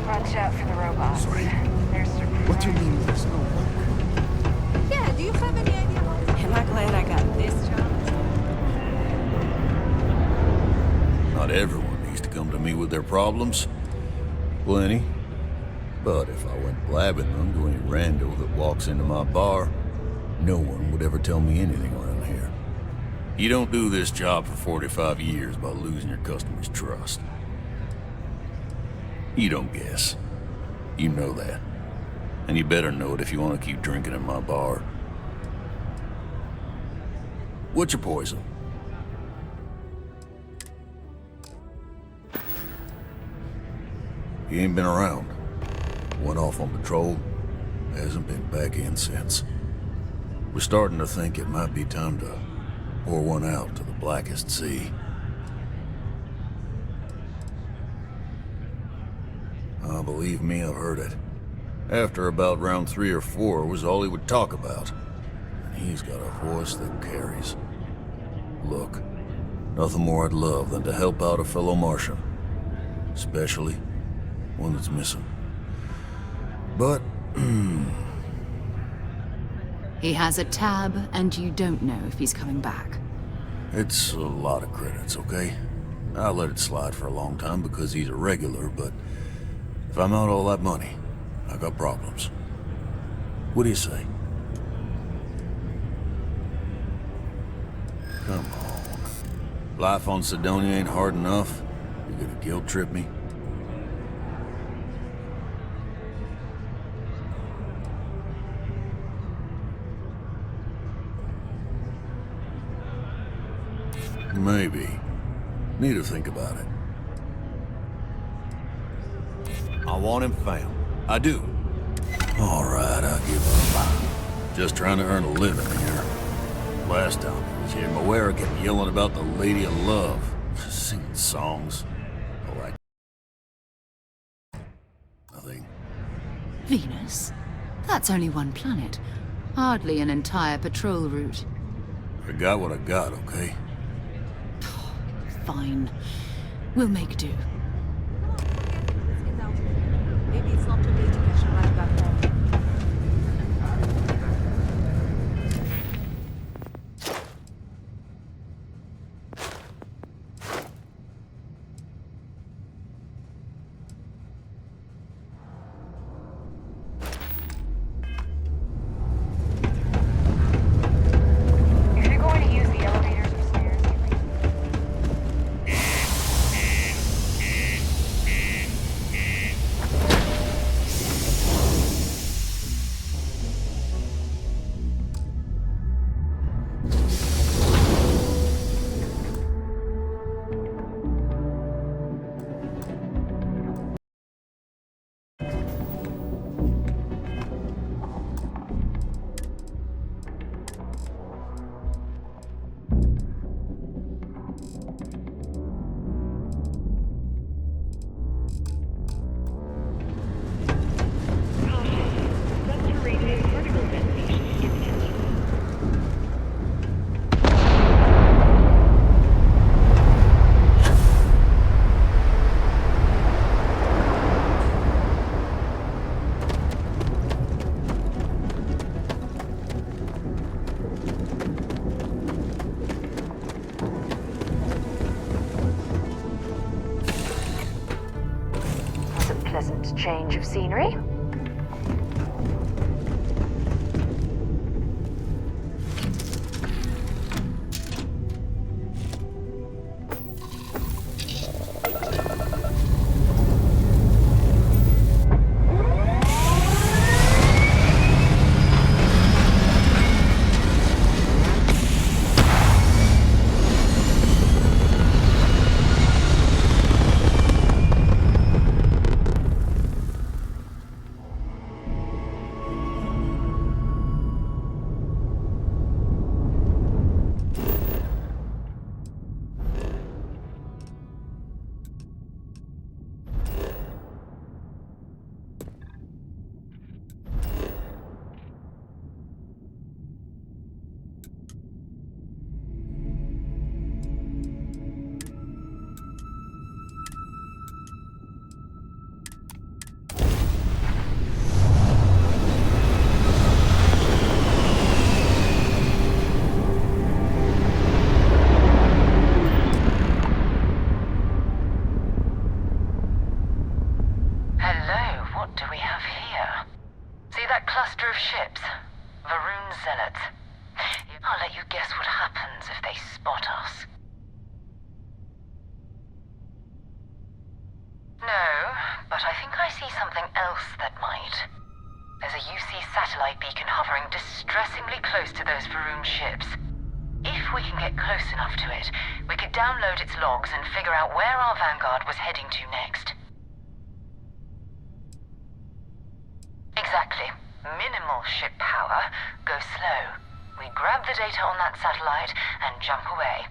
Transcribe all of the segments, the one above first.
Watch out for the robots. Sorry. There's some... What do you mean there's no work? Yeah, do you have any idea how... Am I glad I got this job? Not everyone needs to come to me with their problems. Plenty. But if I went blabbing them to any rando that walks into my bar, no one would ever tell me anything around here. You don't do this job for 45 years by losing your customers' trust. You don't guess. You know that. And you better know it if you want to keep drinking in my bar. What's your poison? He ain't been around. Went off on patrol. Hasn't been back in since. We're starting to think it might be time to pour one out to the blackest sea. Believe me, I've heard it. After about round 3 or 4 was all he would talk about. And he's got a voice that carries. Look, nothing more I'd love than to help out a fellow Martian. Especially one that's missing. But, He has a tab, and you don't know if he's coming back. it's a lot of credits, okay? I let it slide for a long time because he's a regular, but if I'm out all that money, I got problems. What do you say? Come on. Life on Sidonia ain't hard enough. You gonna guilt trip me? Maybe. Need to think about it. I want him found. I do. All right, I'll give up. Just trying to earn a living here. Last time I was here, Moera kept yelling about the Lady of Love. Singing songs. All right. Nothing. Venus? That's only one planet. Hardly an entire patrol route. I got what I got, okay? Fine. We'll make do. Maybe it's not too late to catch a ride back home. If you're going to use the elevators or stairs, pleasant change of scenery. What do we have here? See that cluster of ships? Varun Zealots. I'll let you guess what happens if they spot us. No, but I think I see something else that might. There's a UC satellite beacon hovering distressingly close to those Varun ships. If we can get close enough to it, we could download its logs and figure out where our Vanguard was heading to next. Exactly. Minimal ship power. Go slow. We grab the data on that satellite and jump away.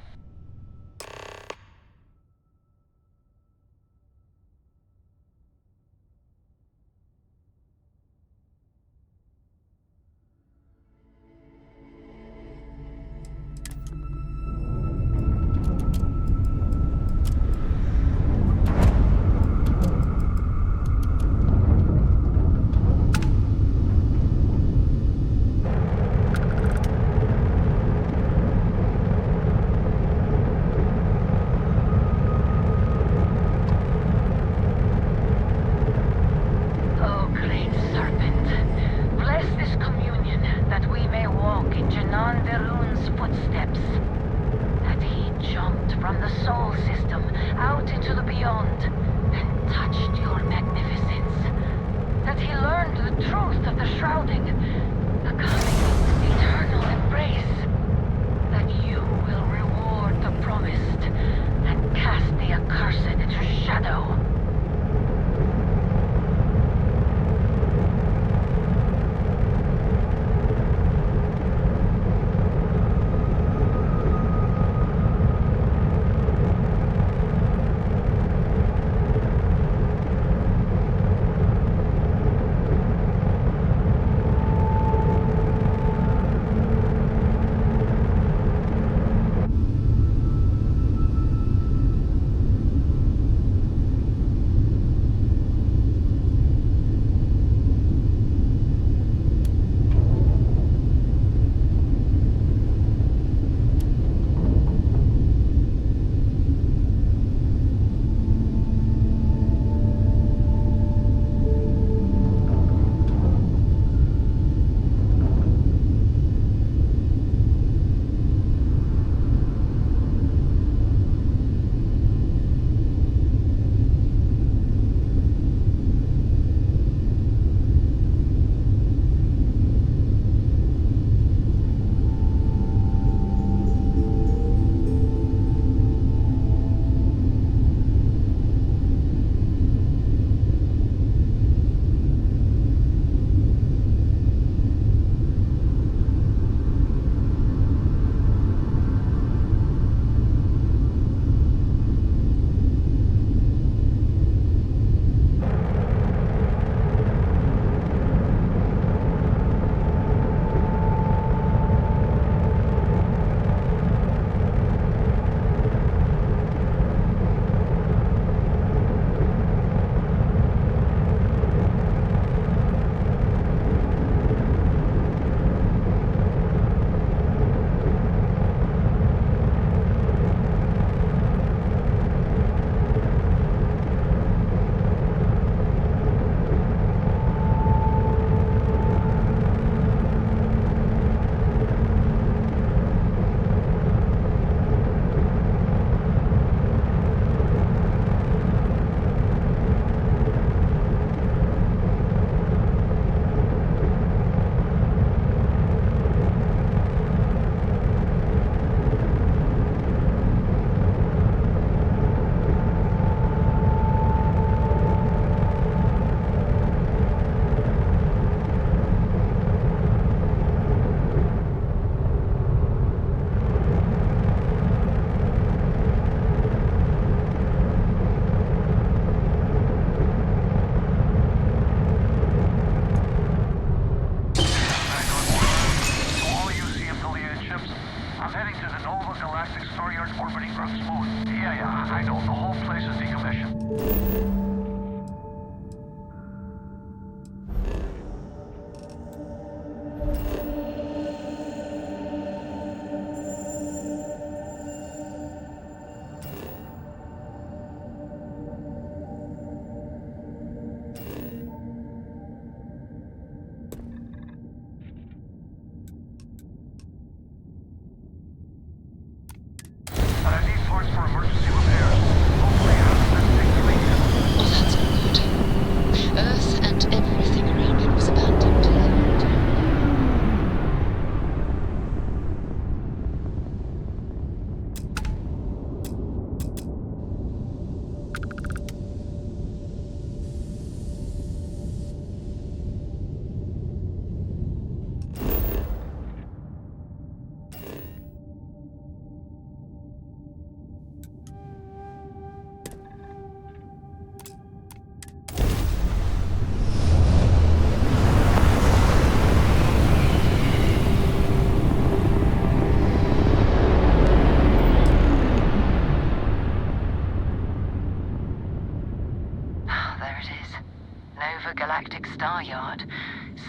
supernova galactic star yard,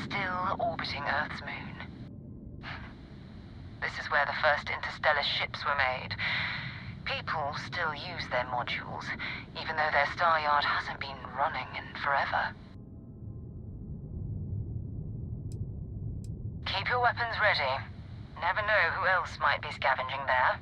still orbiting Earth's moon. This is where the first interstellar ships were made. People still use their modules, even though their star yard hasn't been running in forever. Keep your weapons ready. Never know who else might be scavenging there.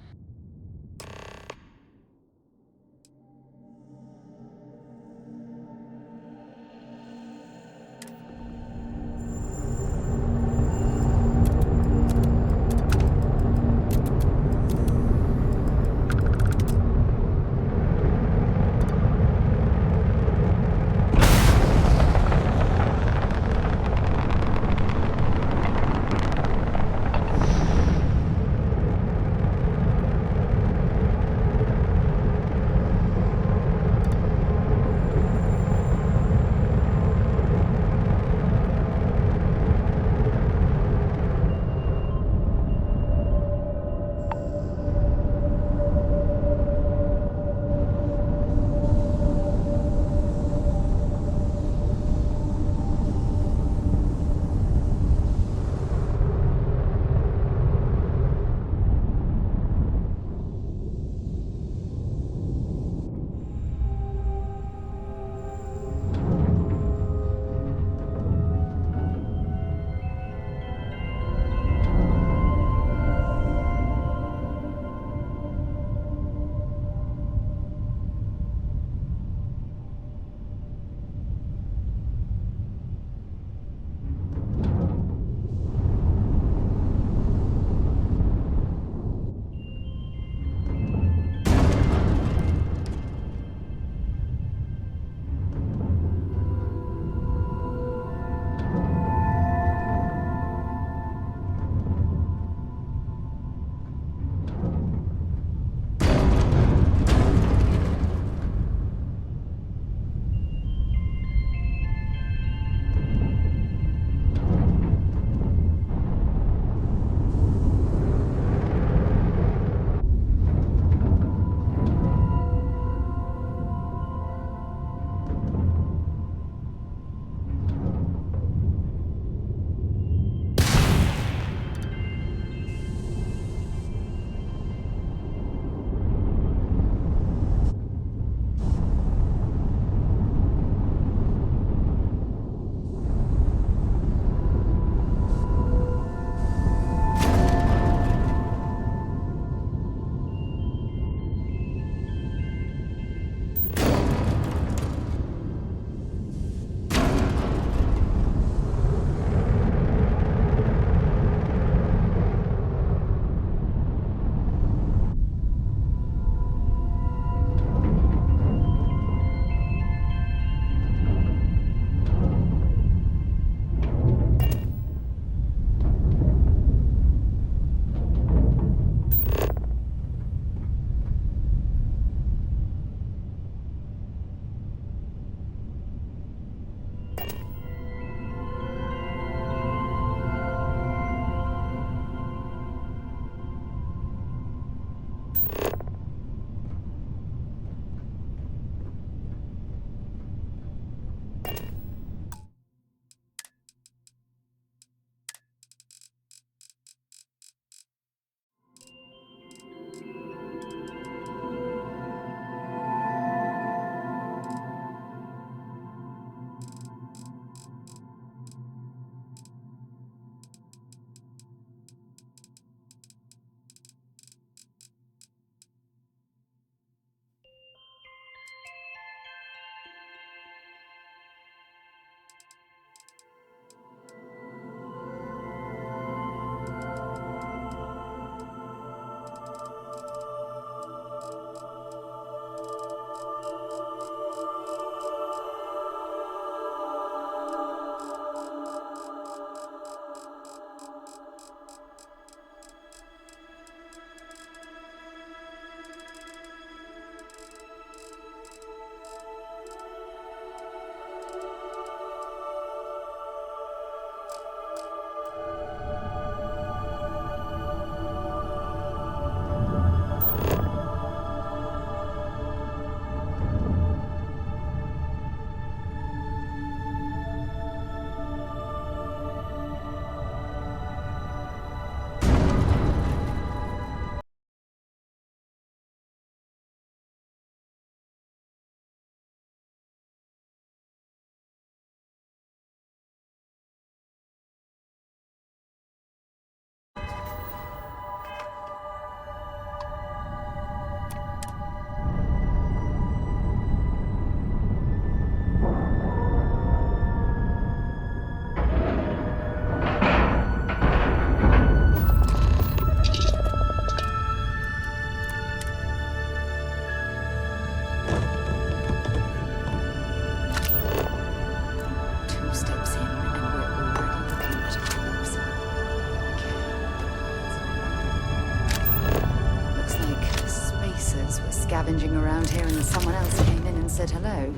scavenging around here and someone else came in and said hello.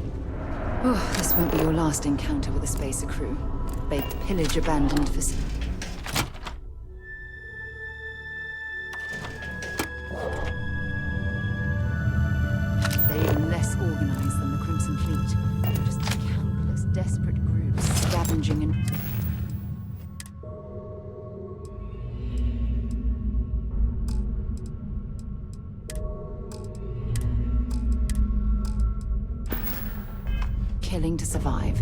Oh, this won't be your last encounter with a spacer crew. They pillage abandoned facilities. They're even less organized than the Crimson Fleet. Just countless desperate groups scavenging and... killing to survive.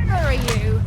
Where are you?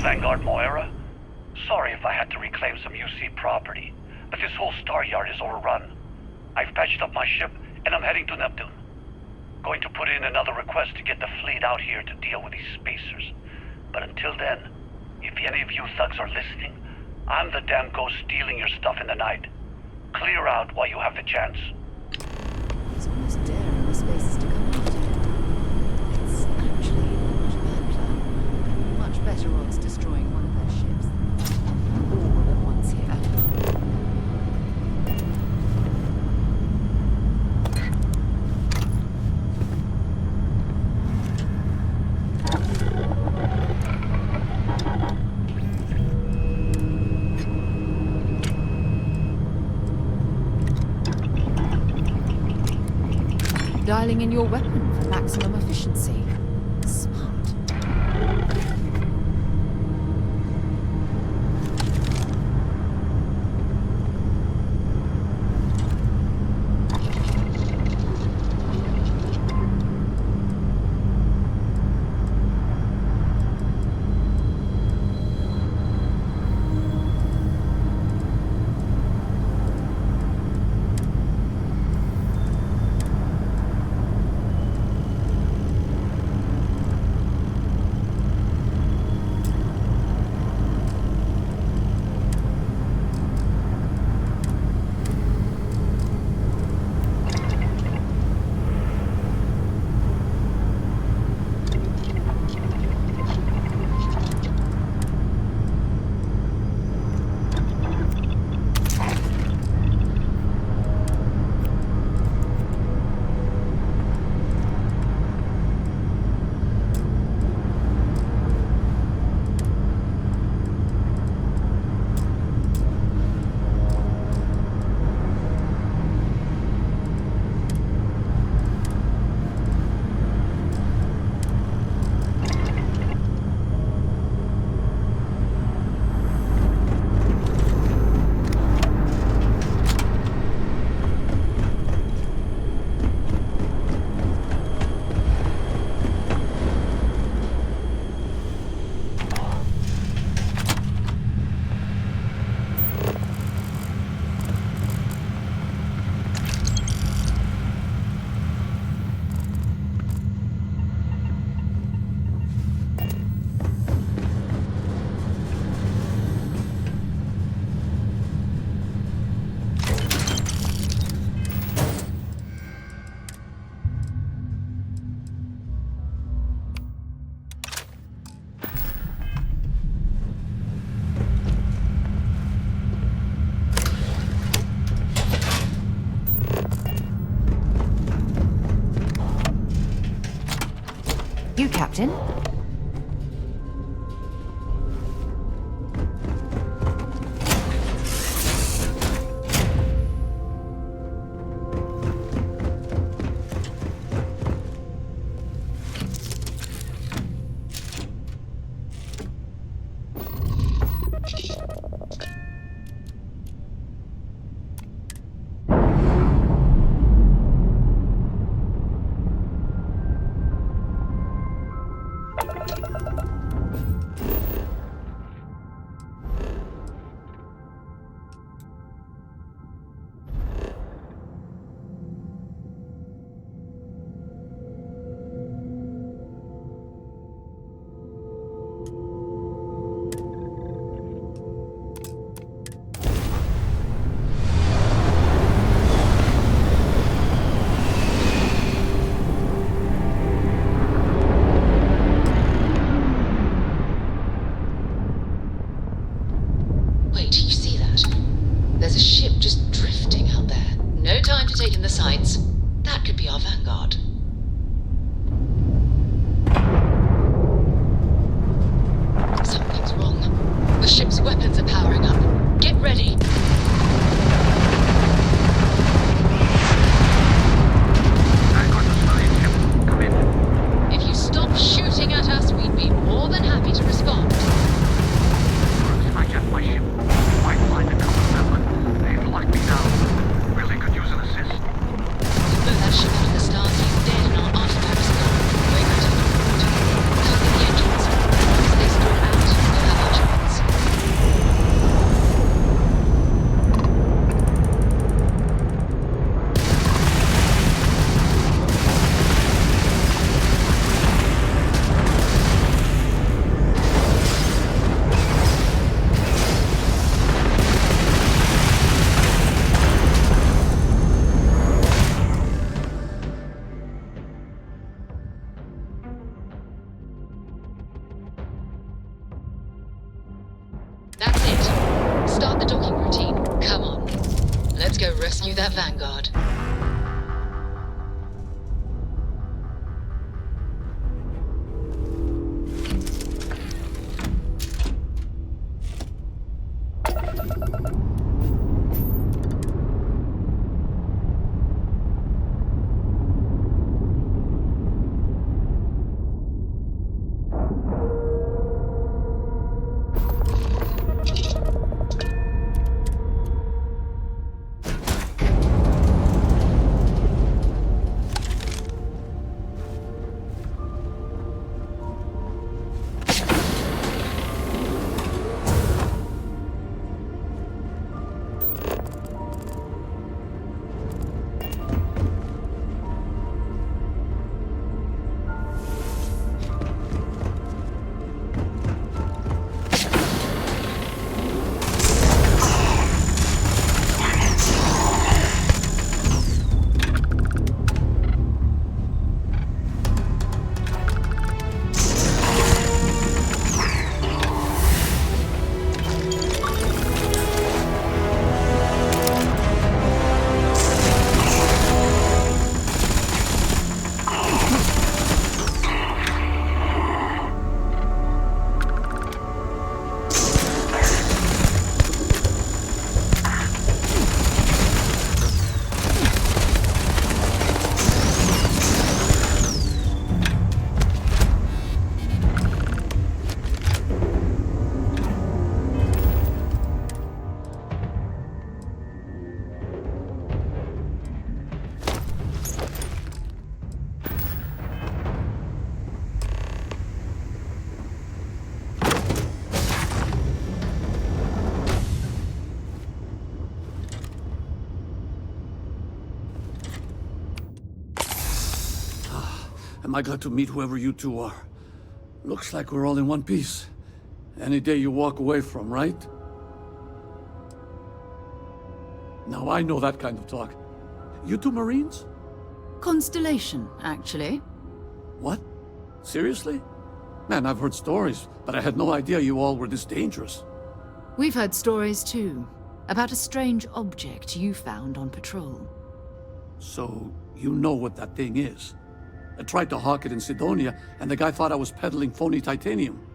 Vanguard Moira. Sorry if I had to reclaim some UC property, but this whole star yard is overrun. I've patched up my ship, and I'm heading to Neptune. Going to put in another request to get the fleet out here to deal with these spacers. But until then, if any of you thugs are listening, I'm the damn ghost stealing your stuff in the night. Clear out while you have the chance. He's almost daring the spacers to come after him. It's actually not a bad plan. Much better odds destroying one of their ships than all at once here. Dialing in your weapon for maximum efficiency. Smart. You, Captain? Start the docking routine. Come on. Let's go rescue that Vanguard. Am I glad to meet whoever you two are? Looks like we're all in one piece. Any day you walk away from, right? Now I know that kind of talk. You two Marines? Constellation, actually. What? Seriously? Man, I've heard stories, but I had no idea you all were this dangerous. We've heard stories too, about a strange object you found on patrol. So, you know what that thing is? I tried to hawk it in Sidonia, and the guy thought I was peddling phony titanium.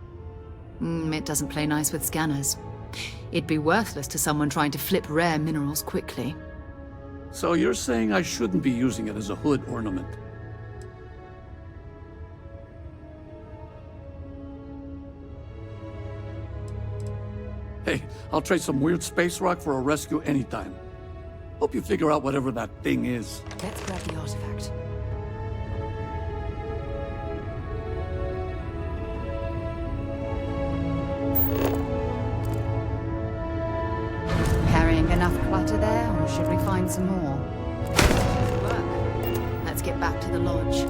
It doesn't play nice with scanners. It'd be worthless to someone trying to flip rare minerals quickly. So you're saying I shouldn't be using it as a hood ornament? Hey, I'll trade some weird space rock for a rescue anytime. Hope you figure out whatever that thing is. Let's grab the artifact. Carrying enough clutter there, or should we find some more? Good work. Let's get back to the lodge.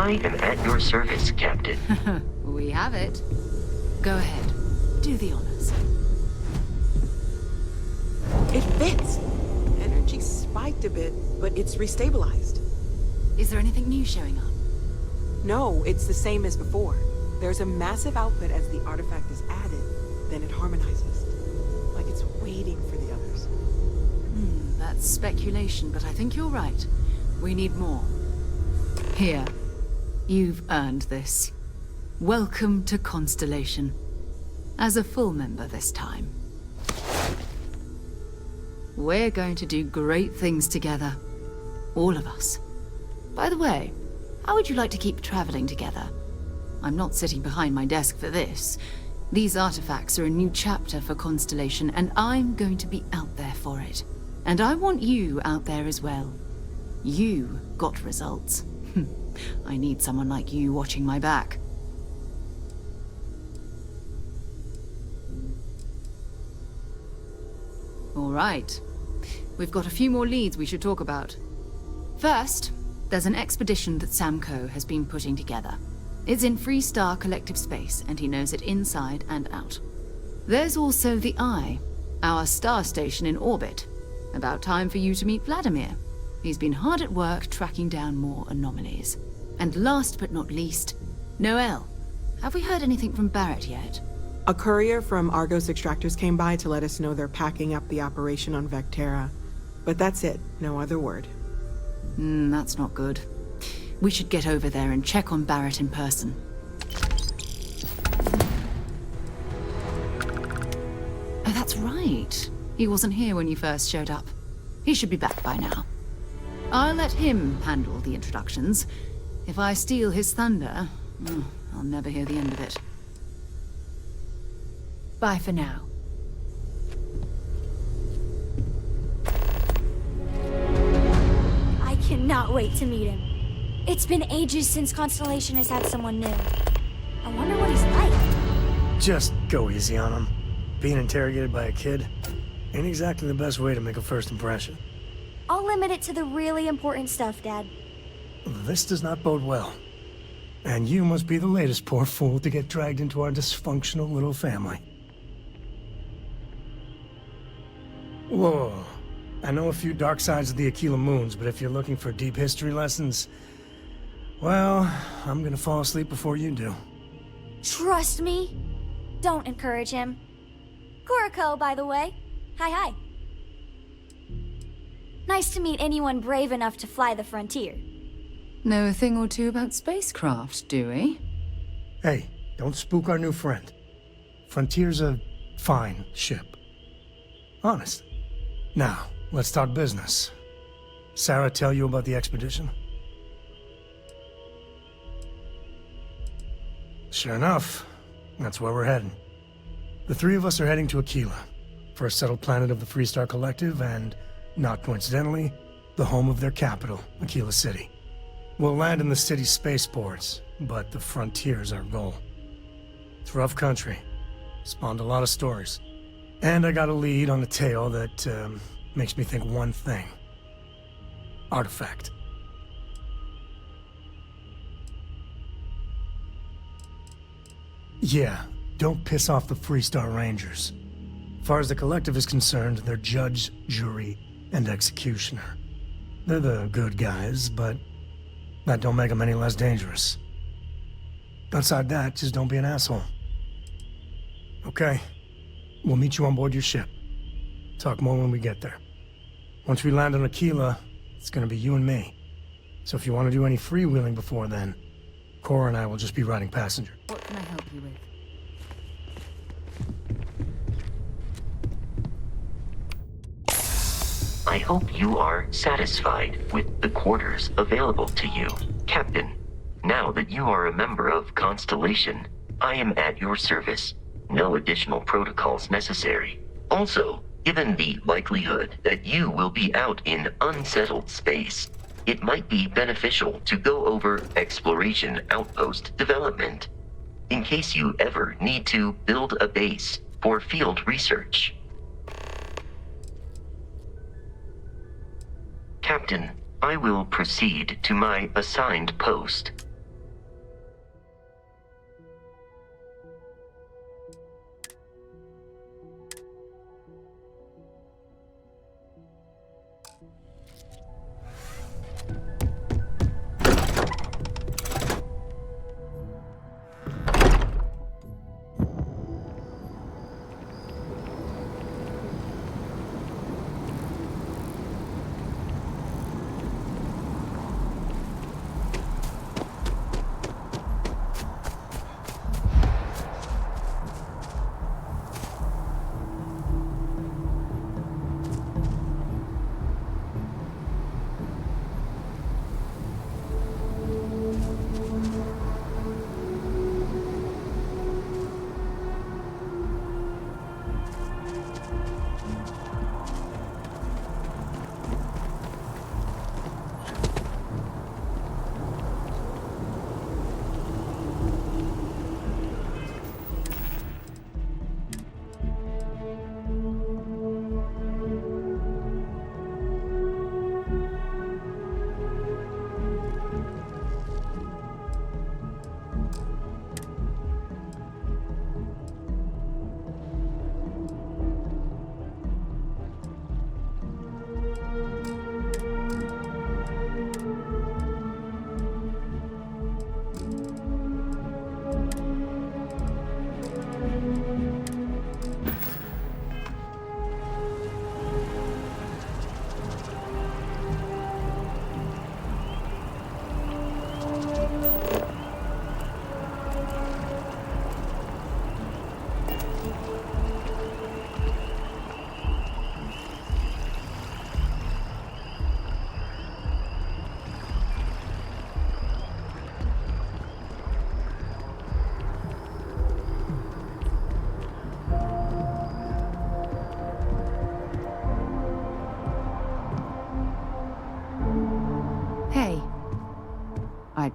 I am at your service, Captain. We have it. Go ahead. Do the honors. It fits. Energy spiked a bit, but it's restabilized. Is there anything new showing up? No, it's the same as before. There's a massive output as the artifact is added, then it harmonizes. Like it's waiting for the others. That's speculation, but I think you're right. We need more. Here. You've earned this. Welcome to Constellation. As a full member this time. We're going to do great things together. All of us. By the way, how would you like to keep traveling together? I'm not sitting behind my desk for this. These artifacts are a new chapter for Constellation, and I'm going to be out there for it. And I want you out there as well. You got results. I need someone like you watching my back. All right. We've got a few more leads we should talk about. First, there's an expedition that Samco has been putting together. It's in Freestar Collective Space, and he knows it inside and out. There's also the Eye, our star station in orbit. About time for you to meet Vladimir. He's been hard at work tracking down more anomalies. And last but not least, Noel. Have we heard anything from Barrett yet? A courier from Argos Extractors came by to let us know they're packing up the operation on Vectera. But that's it, no other word. That's not good. We should get over there and check on Barrett in person. Oh, that's right. He wasn't here when you first showed up. He should be back by now. I'll let him handle the introductions. If I steal his thunder, I'll never hear the end of it. Bye for now. I cannot wait to meet him. It's been ages since Constellation has had someone new. I wonder what he's like. Just go easy on him. Being interrogated by a kid ain't exactly the best way to make a first impression. I'll limit it to the really important stuff, Dad. This does not bode well. And you must be the latest poor fool to get dragged into our dysfunctional little family. Whoa. I know a few dark sides of the Aquila Moons, but if you're looking for deep history lessons, well, I'm gonna fall asleep before you do. Trust me. Don't encourage him. Kuriko, by the way. Hi. Nice to meet anyone brave enough to fly the frontier. Know a thing or two about spacecraft, do we? Hey, don't spook our new friend. Frontier's a fine ship. Honest. Now, let's talk business. Sarah tell you about the expedition? Sure enough, that's where we're heading. The three of us are heading to Aquila, first settled planet of the Freestar Collective, and, not coincidentally, the home of their capital, Aquila City. We'll land in the city's spaceports, but the frontier's our goal. It's rough country. Spawned a lot of stories. And I got a lead on a tale that makes me think one thing. Artifact. Yeah, don't piss off the Freestar Rangers. As far as the Collective is concerned, they're judge, jury, and executioner. They're the good guys, but that don't make them any less dangerous. Outside that, just don't be an asshole. Okay. We'll meet you on board your ship. Talk more when we get there. Once we land on Aquila, it's gonna be you and me. So if you want to do any freewheeling before then, Cora and I will just be riding passenger. What can I help you with? I hope you are satisfied with the quarters available to you, Captain. Now that you are a member of Constellation, I am at your service. No additional protocols necessary. Also, given the likelihood that you will be out in unsettled space, it might be beneficial to go over exploration outpost development, in case you ever need to build a base for field research. Captain, I will proceed to my assigned post.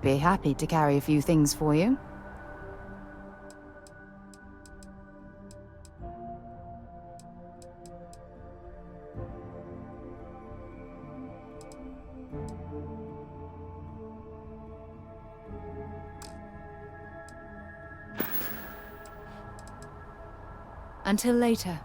I'd be happy to carry a few things for you. Until later.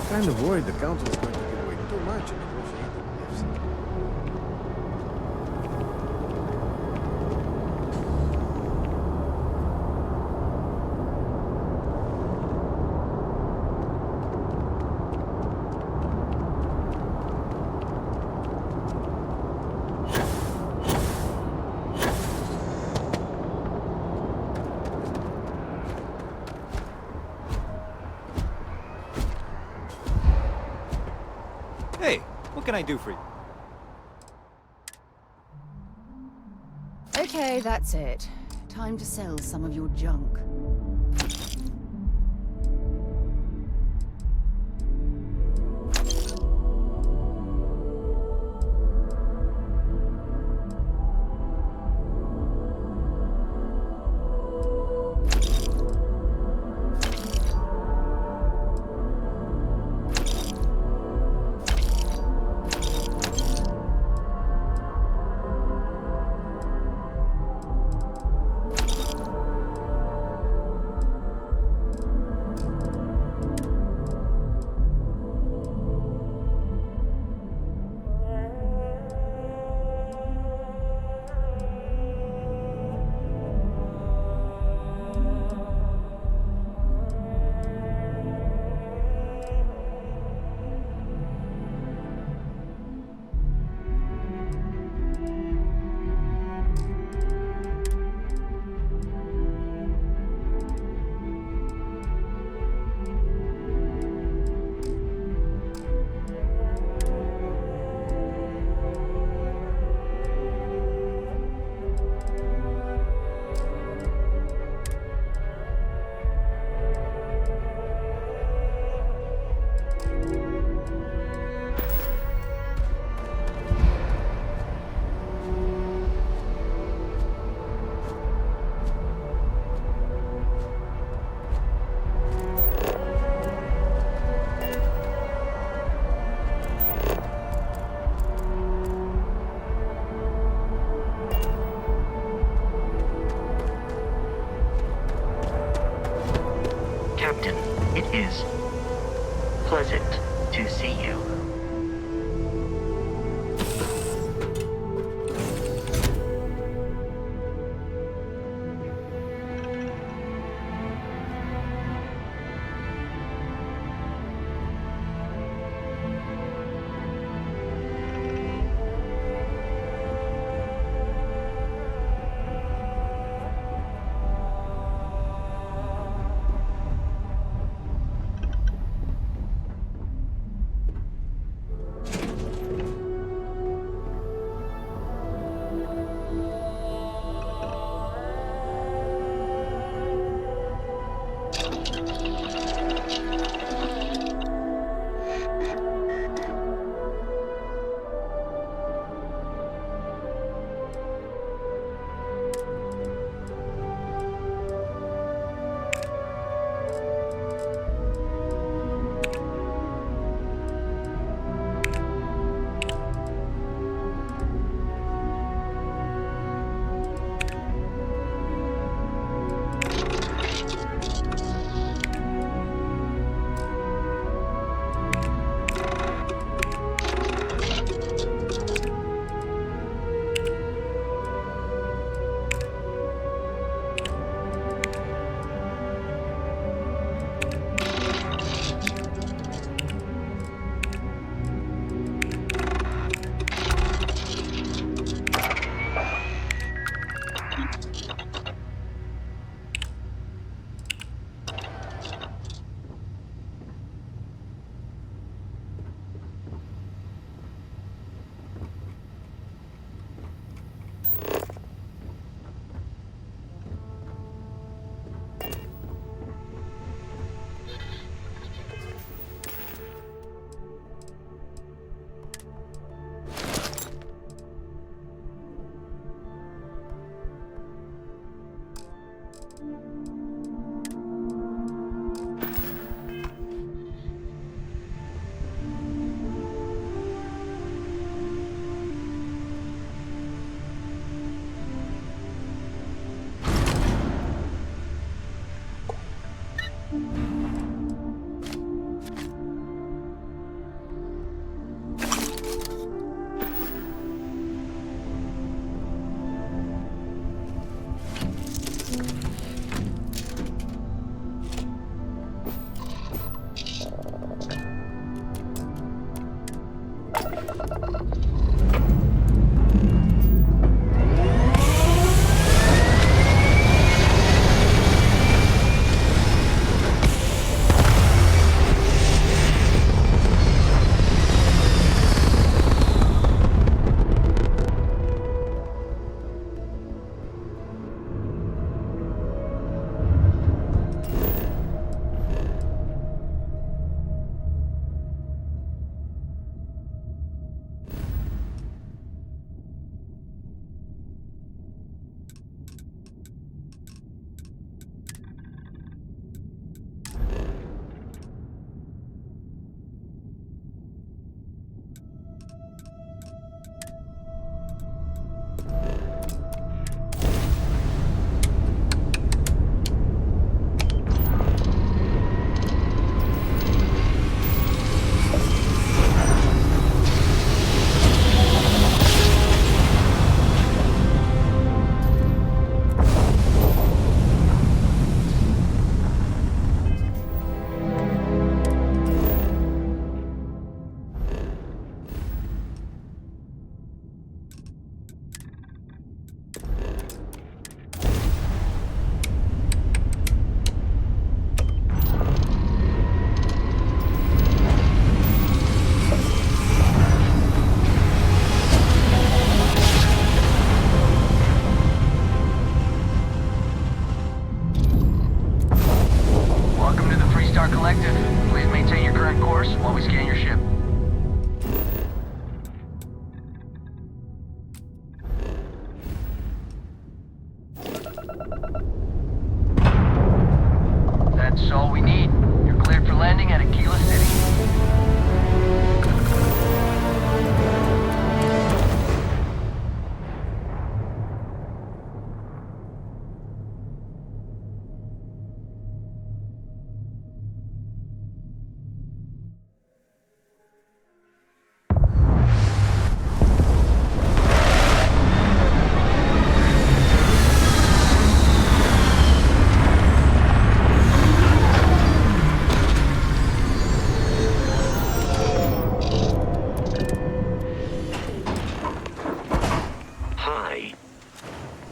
Kind of worried the council is going to give away too much in negotiating gifts. Hey, what can I do for you? Okay, that's it. Time to sell some of your junk. Captain, it is pleasant to see you.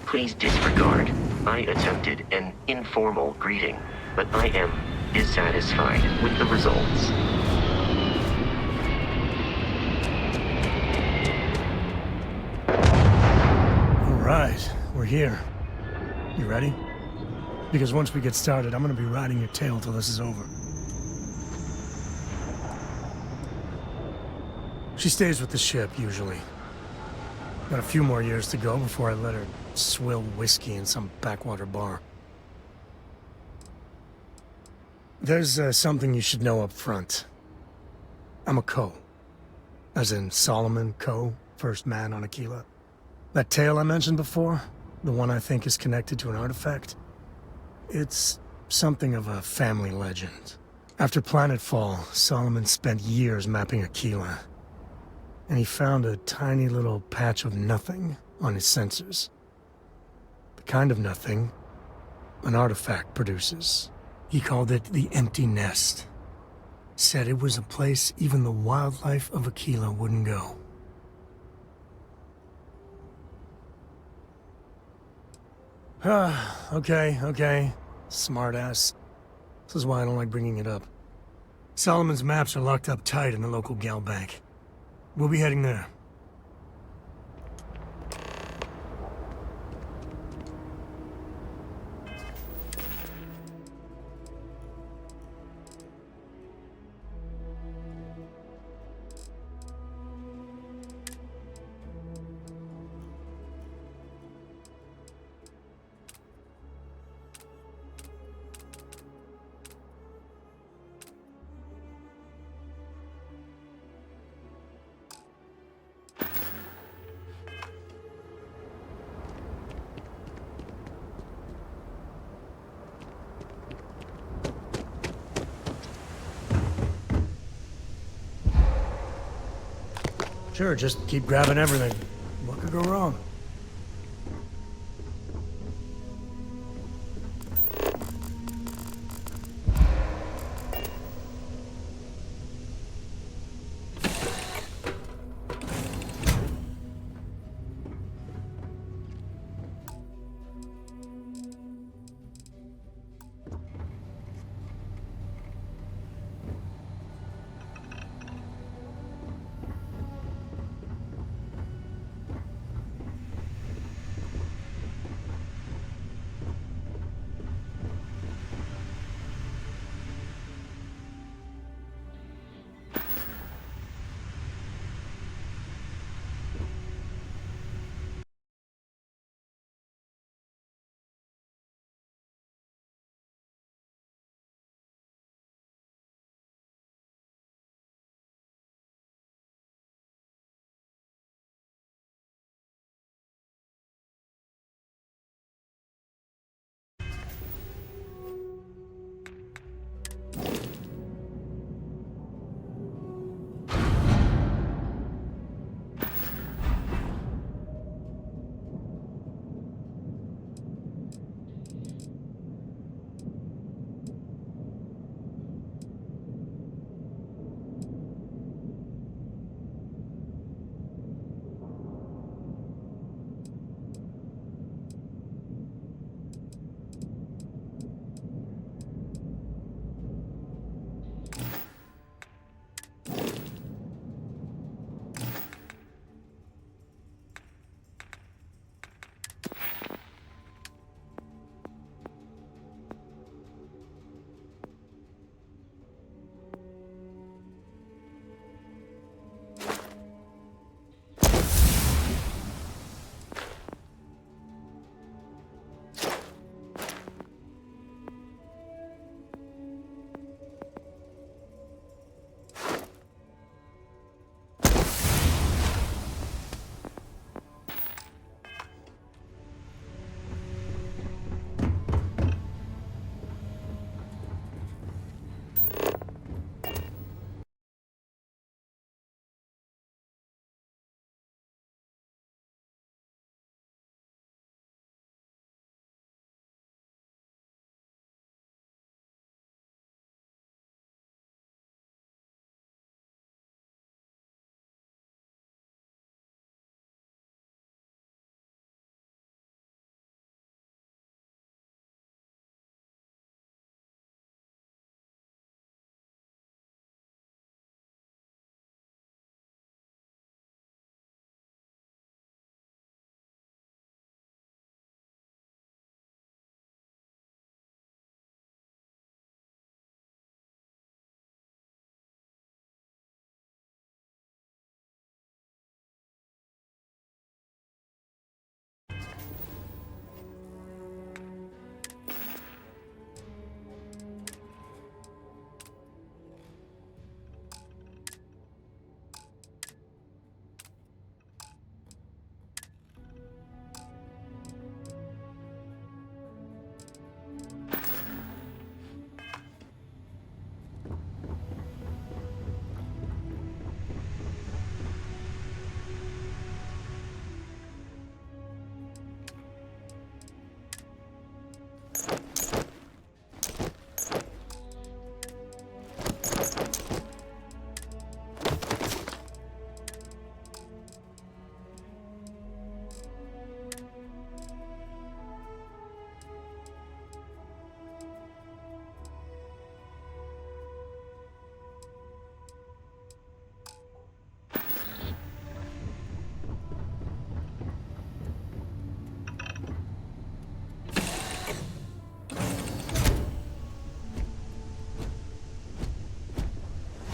Please disregard. I attempted an informal greeting, but I am dissatisfied with the results. All right, we're here. You ready? Because once we get started, I'm gonna be riding your tail till this is over. She stays with the ship, usually. Got a few more years to go before I let her swill whiskey in some backwater bar. There's something you should know up front. I'm a Co. As in Solomon Co., first man on Aquila. That tale I mentioned before, the one I think is connected to an artifact, it's something of a family legend. After Planetfall, Solomon spent years mapping Aquila, and he found a tiny little patch of nothing on his sensors. The kind of nothing an artifact produces. He called it the Empty Nest. Said it was a place even the wildlife of Aquila wouldn't go. Okay. Smartass. This is why I don't like bringing it up. Solomon's maps are locked up tight in the local gal bank. We'll be heading there. Sure, just keep grabbing everything. What could go wrong?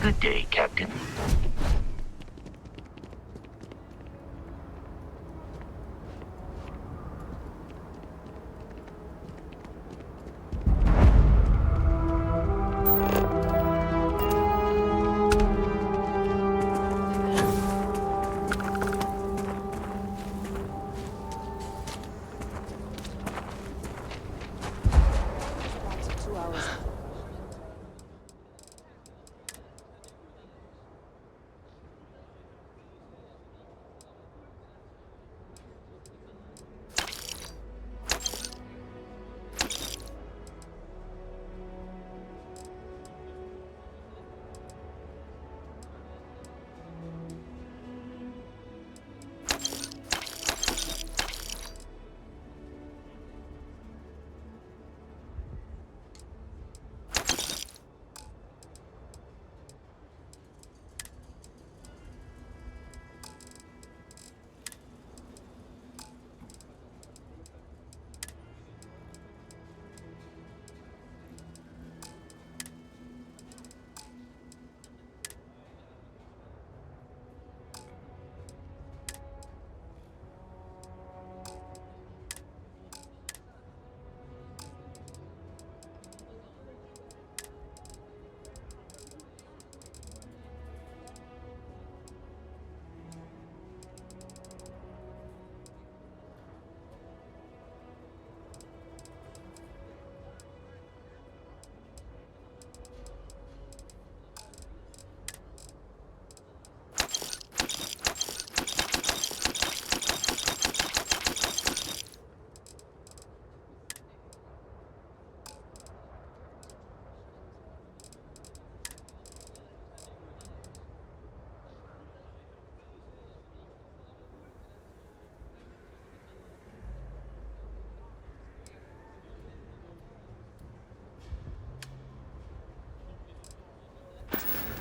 Good day, Captain.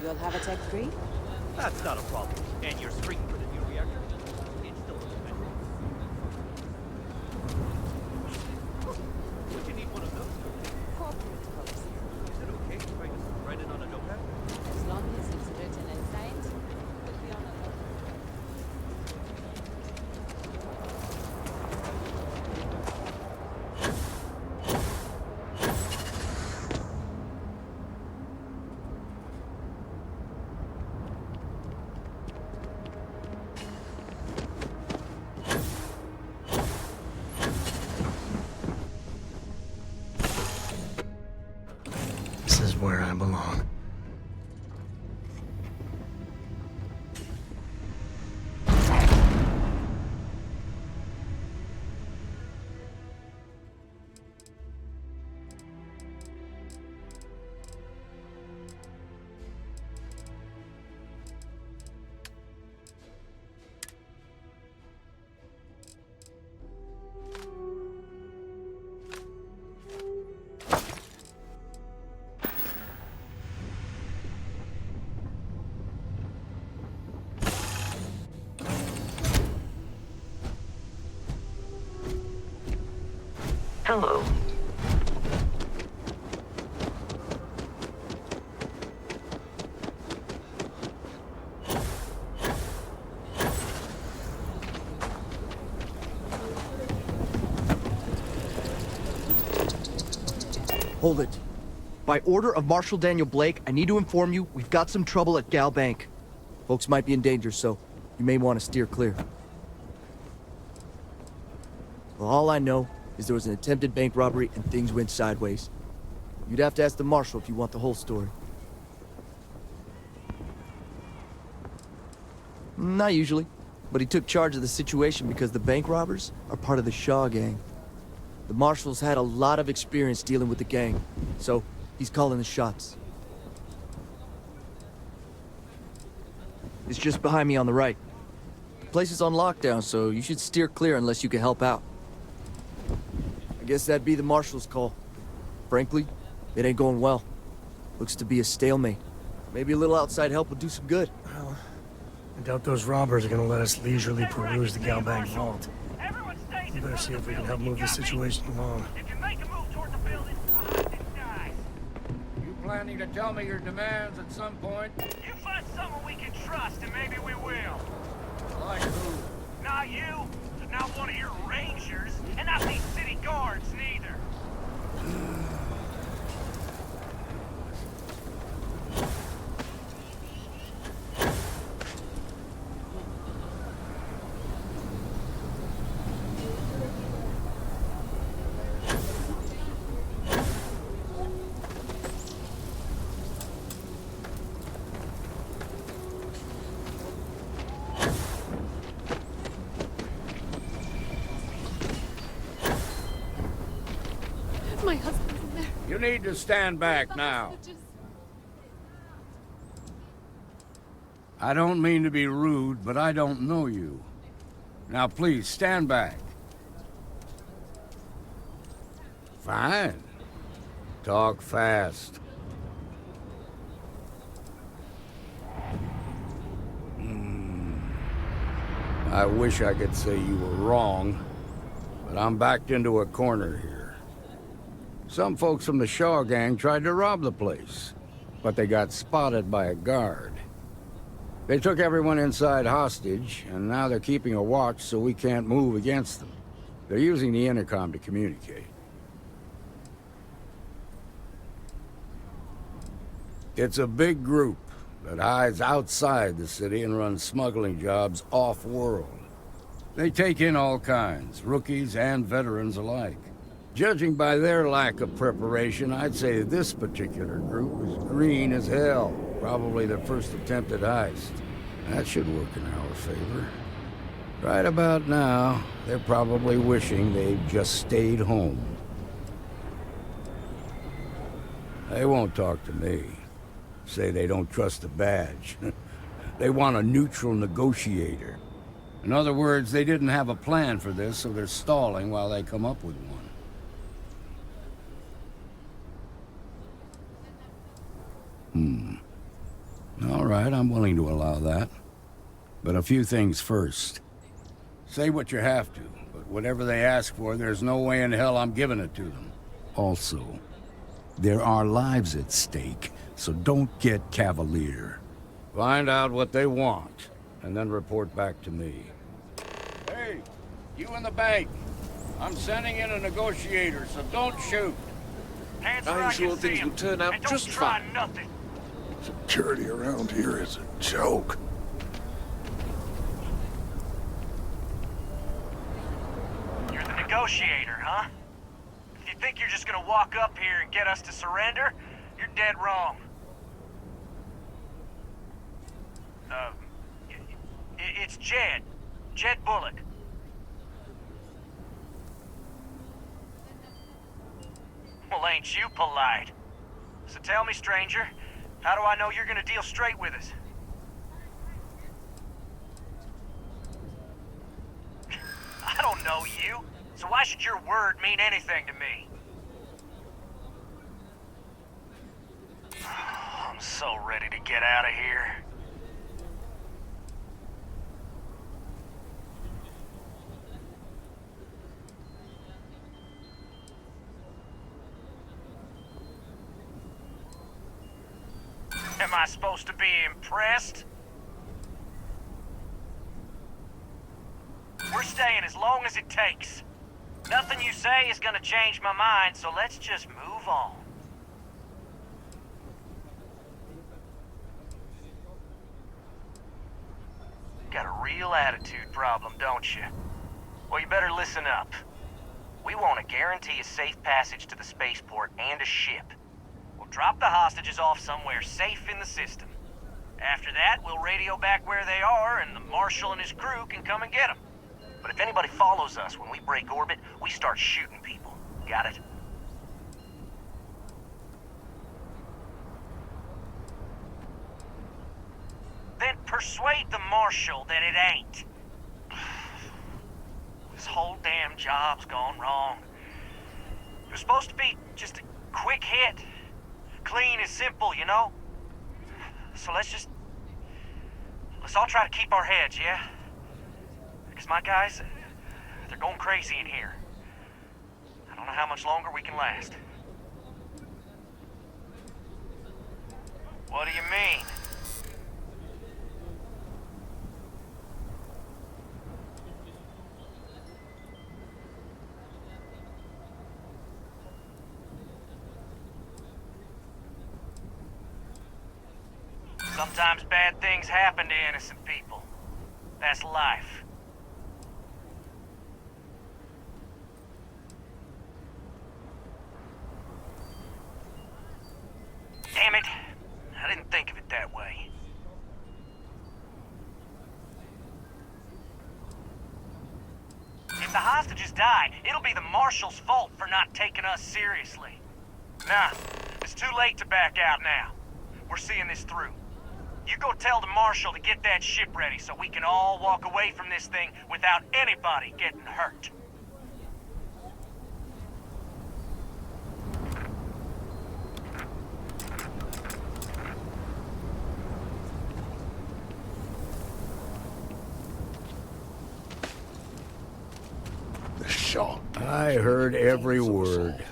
You'll have a tech 3? That's not a problem. And you're screen for the new reactor? It's still better. Would you need one of those? Is it okay if I just write it on a notepad? As long as it's written and signed, it'll be on a notepad. This is where I belong. Hello. Hold it. By order of Marshal Daniel Blake, I need to inform you we've got some trouble at Gal Bank. Folks might be in danger, so you may want to steer clear. Well, all I know is there was an attempted bank robbery and things went sideways. You'd have to ask the Marshal if you want the whole story. Not usually, but he took charge of the situation because the bank robbers are part of the Shaw gang. The Marshal's had a lot of experience dealing with the gang, so he's calling the shots. It's just behind me on the right. The place is on lockdown, so you should steer clear unless you can help out. I guess that'd be the Marshal's call. Frankly, it ain't going well. Looks to be a stalemate. Maybe a little outside help would do some good. Well, I doubt those robbers are gonna let us leisurely peruse the Gal Bank vault. We better see if we can help move the situation along. If you make a move toward the building, planning to tell me your demands at some point? You find someone we can trust, and maybe we will. Like who? Not you, not one of your rangers, and not these city guards, neither. My husband's in there. You need to stand back now. I don't mean to be rude, but I don't know you. Now please, stand back. Fine. Talk fast. I wish I could say you were wrong, but I'm backed into a corner here. Some folks from the Shaw gang tried to rob the place, but they got spotted by a guard. They took everyone inside hostage, and now they're keeping a watch so we can't move against them. They're using the intercom to communicate. It's a big group that hides outside the city and runs smuggling jobs off-world. They take in all kinds, rookies and veterans alike. Judging by their lack of preparation, I'd say this particular group is green as hell. Probably their first attempt at heist. That should work in our favor. Right about now, they're probably wishing they'd just stayed home. They won't talk to me. Say they don't trust the badge. They want a neutral negotiator. In other words, they didn't have a plan for this, so they're stalling while they come up with one. All right, I'm willing to allow that. But a few things first. Say what you have to, but whatever they ask for, there's no way in hell I'm giving it to them. Also, there are lives at stake, so don't get cavalier. Find out what they want, and then report back to me. Hey, you in the bank. I'm sending in a negotiator, so don't shoot. Hands where I can see him, turn out and don't just try fine. nothing. Security around here is a joke. You're the negotiator, huh? If you think you're just gonna walk up here and get us to surrender, you're dead wrong. It's Jed. Jed Bullock. Well, ain't you polite? So tell me, stranger, how do I know you're gonna deal straight with us? I don't know you, so why should your word mean anything to me? I'm so ready to get out of here. Am I supposed to be impressed? We're staying as long as it takes. Nothing you say is gonna change my mind, so let's just move on. Got a real attitude problem, don't you? Well, you better listen up. We want to guarantee a safe passage to the spaceport and a ship. We'll drop the hostages off somewhere safe in the system. After that, we'll radio back where they are, and the Marshal and his crew can come and get them. But if anybody follows us when we break orbit, we start shooting people. Got it? Then persuade the Marshal that it ain't. This whole damn job's gone wrong. It was supposed to be just a quick hit. Clean and simple, you know? So let's all try to keep our heads, yeah? Because my guys, they're going crazy in here. I don't know how much longer we can last. What do you mean? Sometimes bad things happen to innocent people. That's life. Damn it. I didn't think of it that way. If the hostages die, it'll be the Marshal's fault for not taking us seriously. Nah, it's too late to back out now. We're seeing this through. You go tell the Marshal to get that ship ready so we can all walk away from this thing without anybody getting hurt. The shot. I heard every word.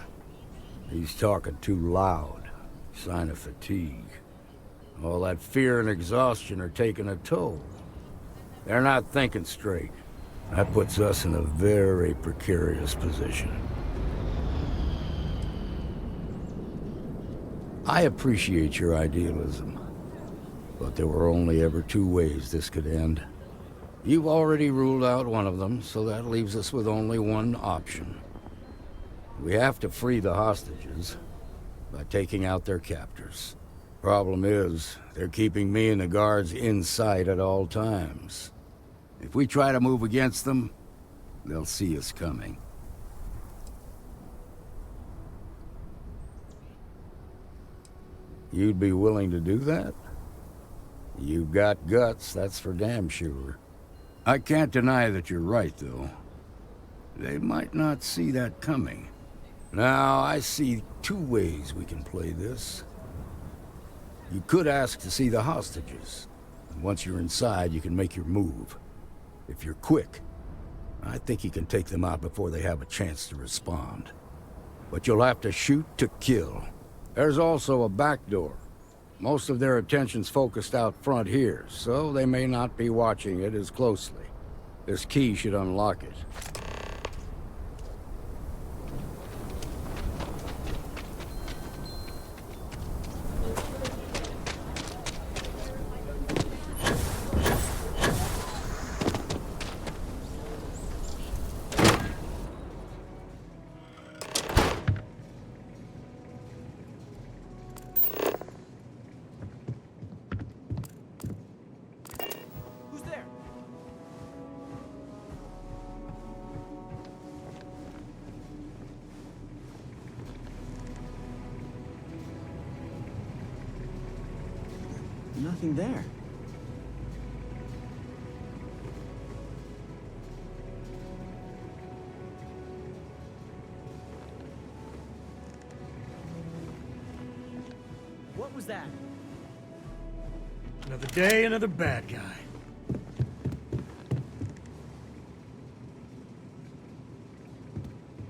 He's talking too loud. Sign of fatigue. All that fear and exhaustion are taking a toll. They're not thinking straight. That puts us in a very precarious position. I appreciate your idealism, but there were only ever two ways this could end. You've already ruled out one of them, so that leaves us with only one option. We have to free the hostages by taking out their captors. Problem is, they're keeping me and the guards in sight at all times. If we try to move against them, they'll see us coming. You'd be willing to do that? You've got guts, that's for damn sure. I can't deny that you're right, though. They might not see that coming. Now, I see two ways we can play this. You could ask to see the hostages. And once you're inside, you can make your move. If you're quick, I think you can take them out before they have a chance to respond. But you'll have to shoot to kill. There's also a back door. Most of their attention's focused out front here, so they may not be watching it as closely. This key should unlock it. Nothing there. What was that? Another day, another bad guy.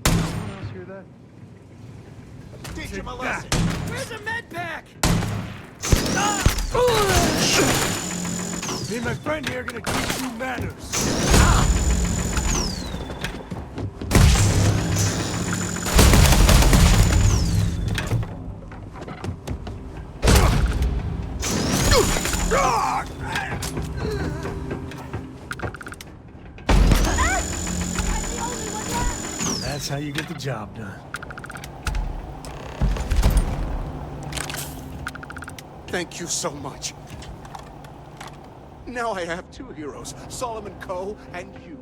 Anyone else hear that? Teach him a lesson. Where's the med pack? Me and my friend here are gonna teach you manners. That's how you get the job done. Thank you so much. Now I have two heroes, Solomon Coe and you.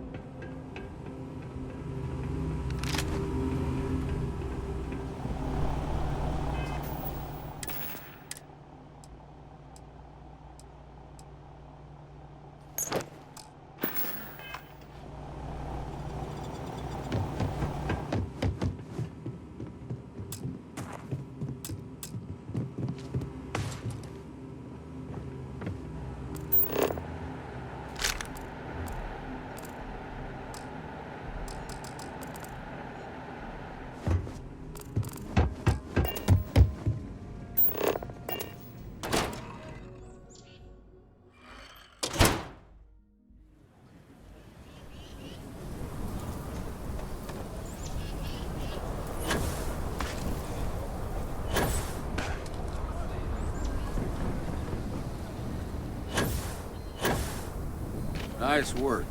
Nice work.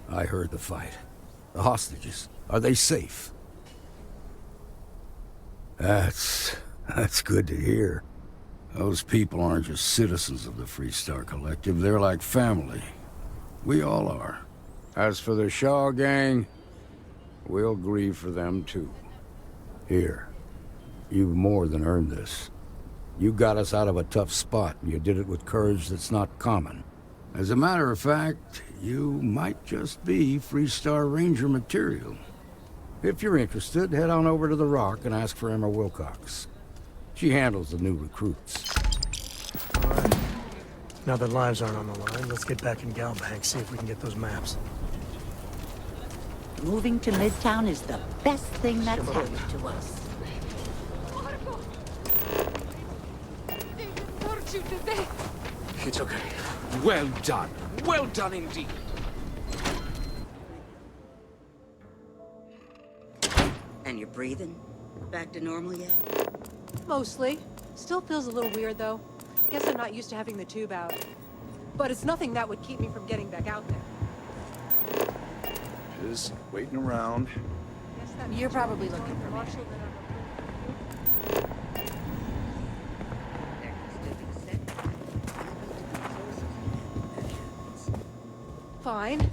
I heard the fight. The hostages, are they safe? That's good to hear. Those people aren't just citizens of the Freestar Collective, they're like family. We all are. As for the Shaw gang, we'll grieve for them too. Here, you've more than earned this. You got us out of a tough spot, and you did it with courage that's not common. As a matter of fact, you might just be Freestar Ranger material. If you're interested, head on over to the Rock and ask for Emma Wilcox. She handles the new recruits. All right. Now that lives aren't on the line, let's get back in Galbank, see if we can get those maps. Moving to Midtown is the best thing that's happened to us. It's okay. Well done. Well done indeed. And you're breathing? Back to normal yet? Mostly. Still feels a little weird, though. Guess I'm not used to having the tube out. But it's nothing that would keep me from getting back out there. Just waiting around. You're probably looking for Marshall. Fine.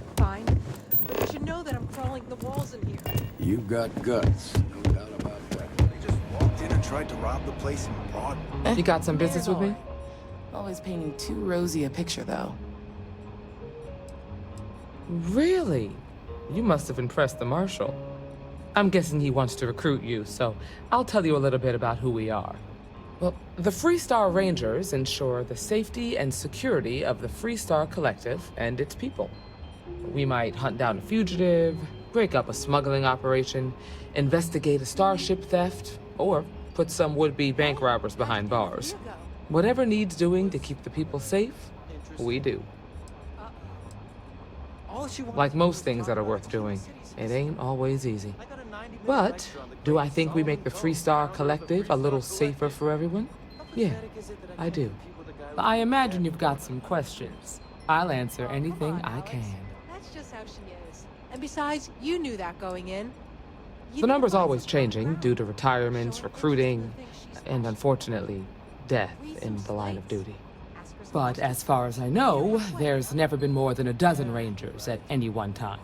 But you should know that I'm crawling the walls in here. You've got guts, no doubt about that. They just walked in and tried to rob the place in broad. You got some business with me? Always painting too rosy a picture, though. Really? You must have impressed the Marshal. I'm guessing he wants to recruit you, so I'll tell you a little bit about who we are. Well, the Freestar Rangers ensure the safety and security of the Freestar Collective and its people. We might hunt down a fugitive, break up a smuggling operation, investigate a starship theft, or put some would-be bank robbers behind bars. Whatever needs doing to keep the people safe, we do. Like most things that are worth doing, it ain't always easy. But do I think we make the Freestar Collective a little safer for everyone? Yeah, I do. I imagine you've got some questions. I'll answer anything I can. That's just how she is. And besides, you knew that going in. The number's always changing due to retirements, recruiting, and unfortunately, death in the line of duty. But as far as I know, there's never been more than a dozen Rangers at any one time.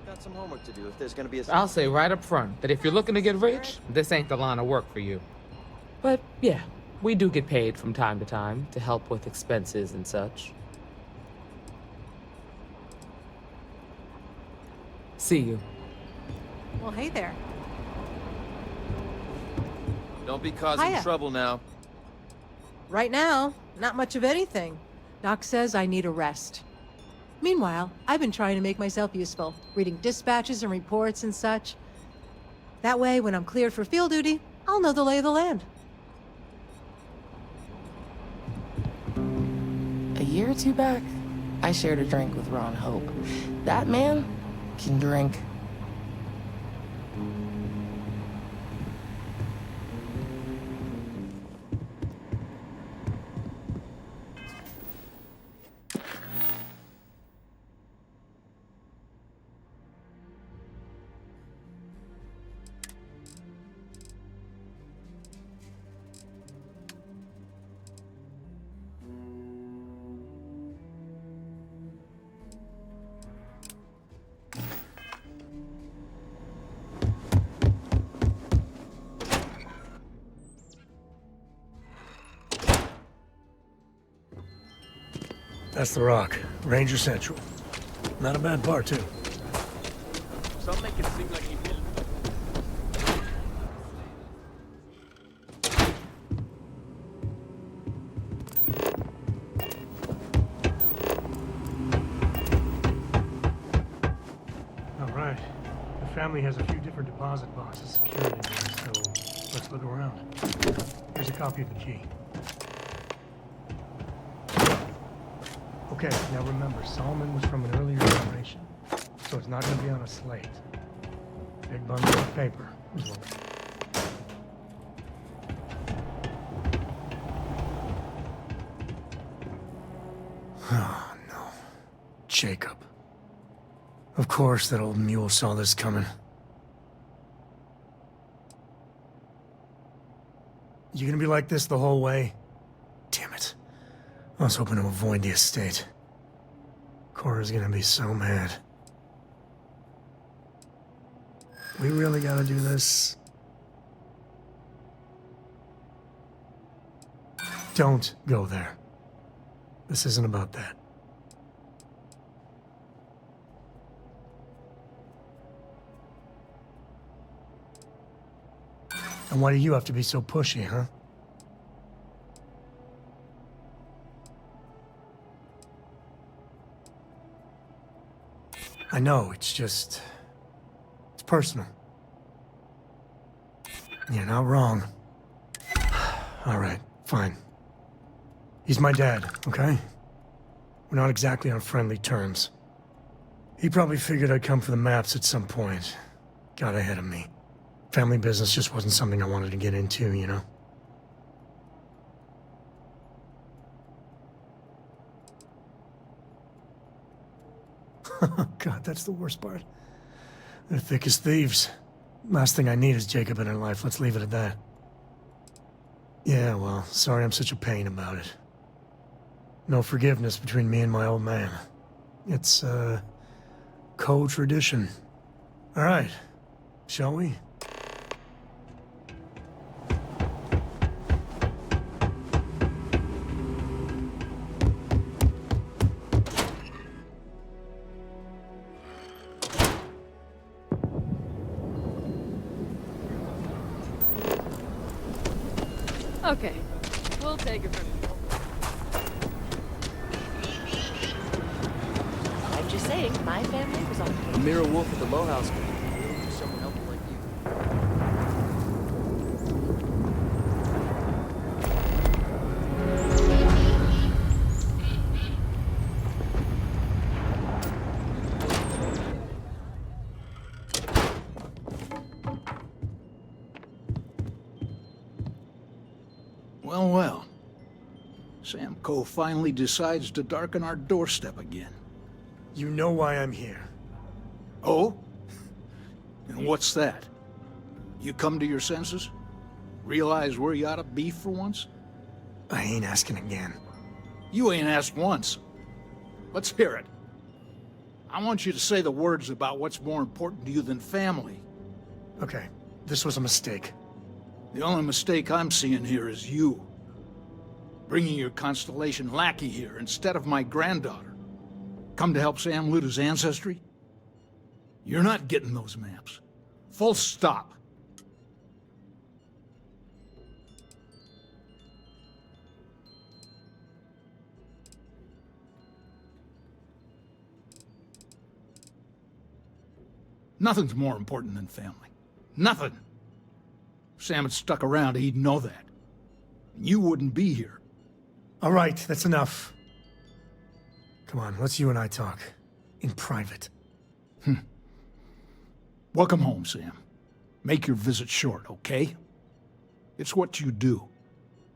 Got some homework to do if there's gonna be a... I'll say right up front that if you're looking to get rich, this ain't the line of work for you. But yeah, we do get paid from time to time to help with expenses and such. See you. Well, hey there. Don't be causing Hiya. trouble now. Right now, not much of anything. Doc says I need a rest. Meanwhile, I've been trying to make myself useful, reading dispatches and reports and such. That way, when I'm cleared for field duty, I'll know the lay of the land. A year or two back, I shared a drink with Ron Hope. That man can drink. That's the Rock. Ranger Central. Not a bad bar, too. Some make it seem like he did. All right. The family has a few different deposit boxes secured in here, so let's look around. Here's a copy of the key. Okay, now remember, Solomon was from an earlier generation, so it's not going to be on a slate. Big bundle of paper is what Oh, no. Jacob. Of course that old mule saw this coming. You gonna be like this the whole way? Damn it. I was hoping to avoid the estate. Cora's gonna be so mad. We really gotta do this? Don't go there. This isn't about that. And why do you have to be so pushy, huh? I know, it's just... it's personal. You're not wrong. Alright, fine. He's my dad, okay? We're not exactly on friendly terms. He probably figured I'd come for the maps at some point. Got ahead of me. Family business just wasn't something I wanted to get into, you know? God, that's the worst part. They're thick as thieves. Last thing I need is Jacob in her life. Let's leave it at that. Yeah, well, sorry I'm such a pain about it. No forgiveness between me and my old man. It's, co-tradition. All right, shall we? Okay, we'll take it from here. I'm just saying, my family was on A mirror wolf at the Low House could really use someone helpful like you. Well, well. Sam Coe finally decides to darken our doorstep again. You know why I'm here. Oh? And what's that? You come to your senses? Realize where you ought to be for once? I ain't asking again. You ain't asked once. Let's hear it. I want you to say the words about what's more important to you than family. Okay, this was a mistake. The only mistake I'm seeing here is you. Bringing your Constellation lackey here instead of my granddaughter. Come to help Sam loot his ancestry? You're not getting those maps. Full stop. Nothing's more important than family. Nothing. If Sam had stuck around, he'd know that. You wouldn't be here. All right, that's enough. Come on, let's you and I talk. In private. Welcome home, Sam. Make your visit short, okay? It's what you do.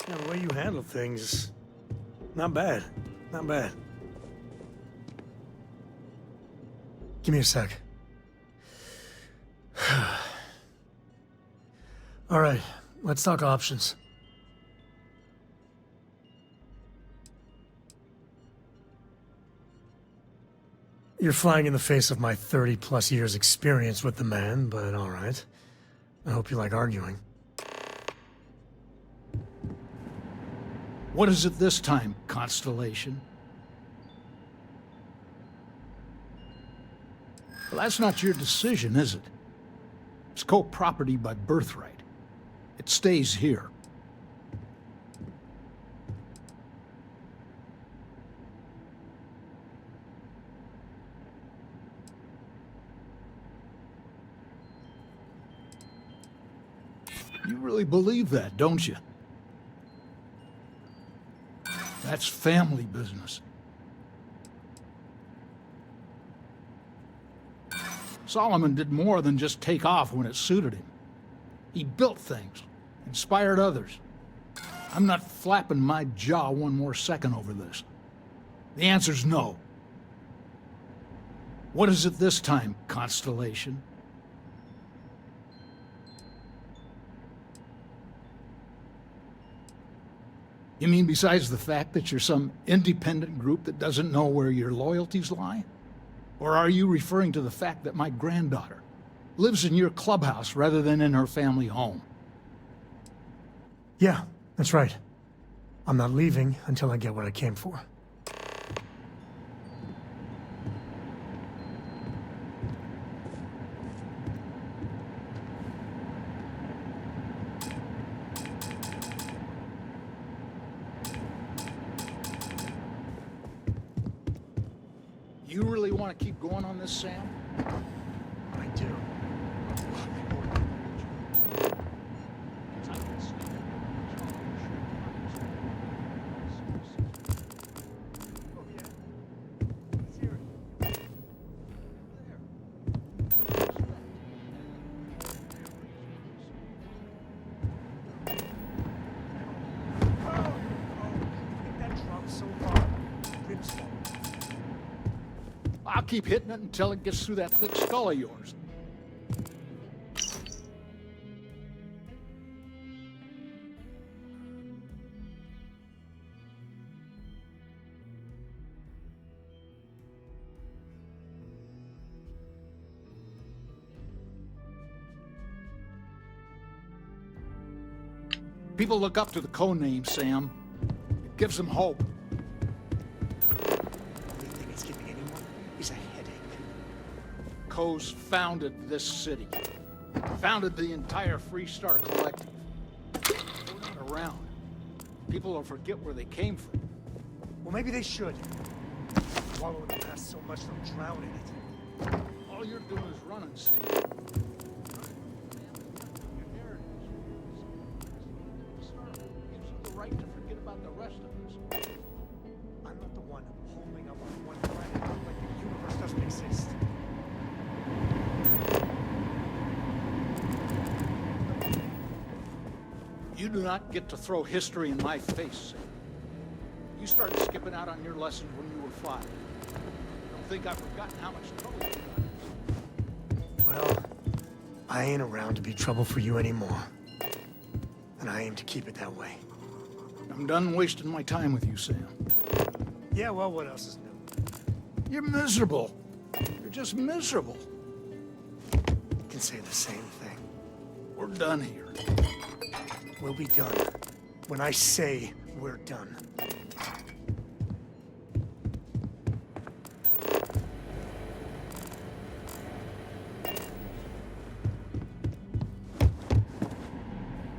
Yeah, the way you handle things... not bad. Not bad. Give me a sec. All right, let's talk options. You're flying in the face of my 30-plus years experience with the man, but all right. I hope you like arguing. What is it this time, Constellation? Well, that's not your decision, is it? It's co-property by birthright. It stays here. You really believe that, don't you? That's family business. Solomon did more than just take off when it suited him. He built things, inspired others. I'm not flapping my jaw one more second over this. The answer's no. What is it this time, Constellation? You mean besides the fact that you're some independent group that doesn't know where your loyalties lie? Or are you referring to the fact that my granddaughter lives in your clubhouse rather than in her family home? Yeah, that's right. I'm not leaving until I get what I came for. You really want to keep going on this, Sam? I do. I'll keep hitting it until it gets through that thick skull of yours. People look up to the code name, Sam. It gives them hope. Co's founded this city. Founded the entire Freestar Collective. We're not around. People will forget where they came from. Well, maybe they should. Wallow in the past so much they'll drown in it. All you're doing is running, Sam. Starfield gives you the right to forget about the rest of us. I'm not the one holding up on one planet like the universe doesn't exist. You do not get to throw history in my face, Sam. You started skipping out on your lessons when you were 5. Don't think I've forgotten how much trouble you got. Well, I ain't around to be trouble for you anymore. And I aim to keep it that way. I'm done wasting my time with you, Sam. Yeah, well, what else is new? You're miserable. You're just miserable. You can say the same thing. We're done here. We'll be done. When I say we're done.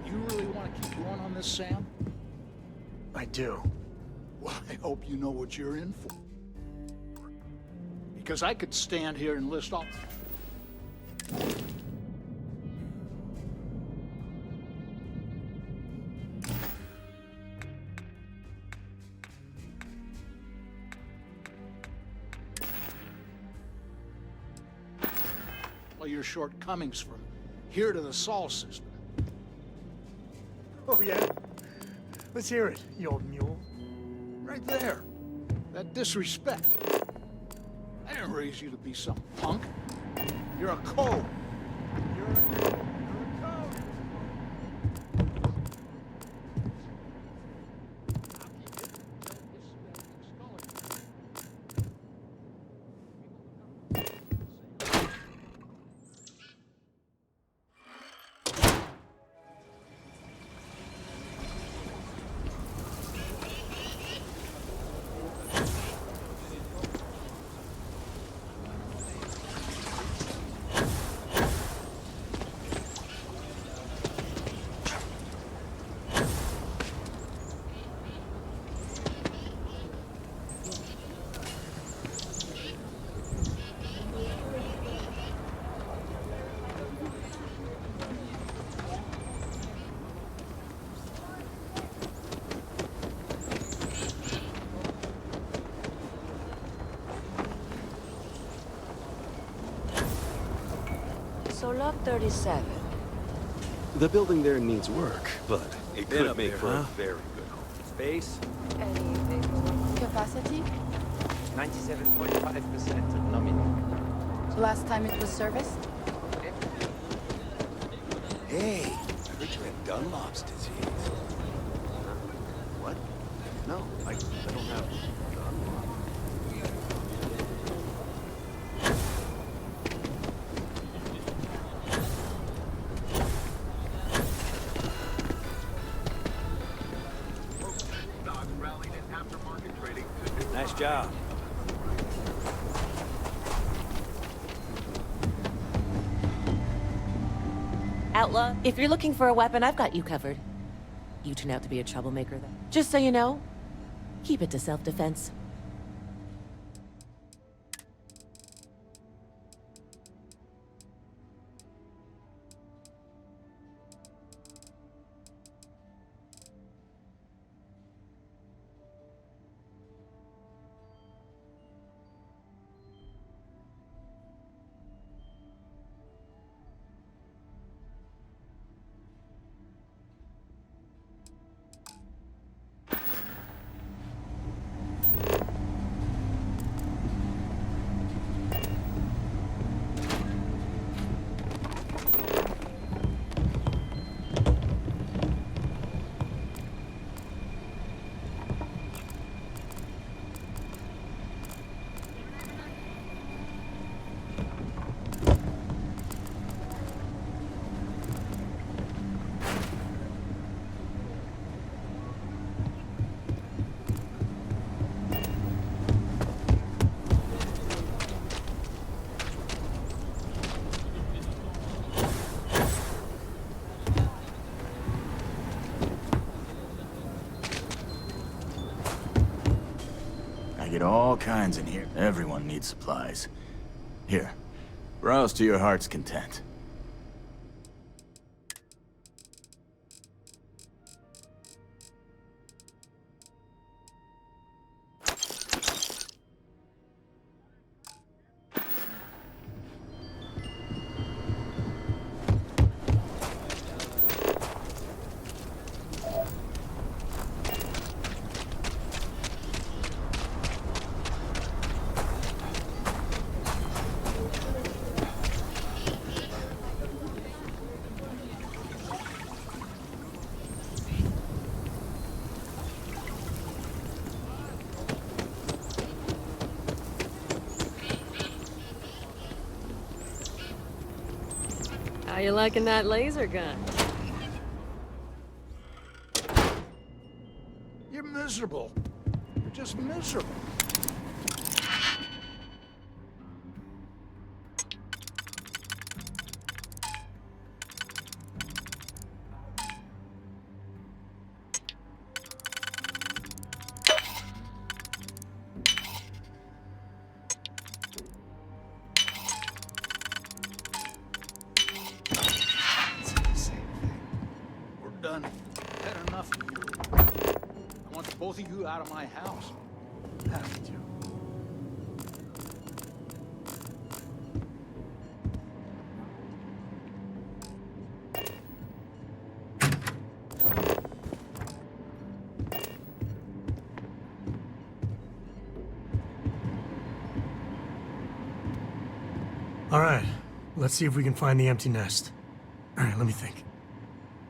You really want to keep going on this, Sam? I do. Well, I hope you know what you're in for. Because I could stand here and list all... your shortcomings from here to the Sol system. Oh, yeah? Let's hear it, you old mule. Right there. That disrespect. I didn't raise you to be some punk. You're a code. You're a code. So Lot 37. The building there needs work, but it Been could up make there, for a huh? very good home. Space? Any vehicle capacity? 97.5% of nominal. Last time it was serviced? Hey, I heard you had Dunlop's disease. What? No, I don't have Dunlop. Nice job. Outlaw, if you're looking for a weapon, I've got you covered. You turn out to be a troublemaker, though. Just so you know, keep it to self-defense. I get all kinds in here. Everyone needs supplies. Here, browse to your heart's content. How you liking that laser gun? You're miserable. You're just miserable. Done. Had enough of you. I want both of you out of my house. Happy to. All right, let's see if we can find the empty nest. All right, let me think.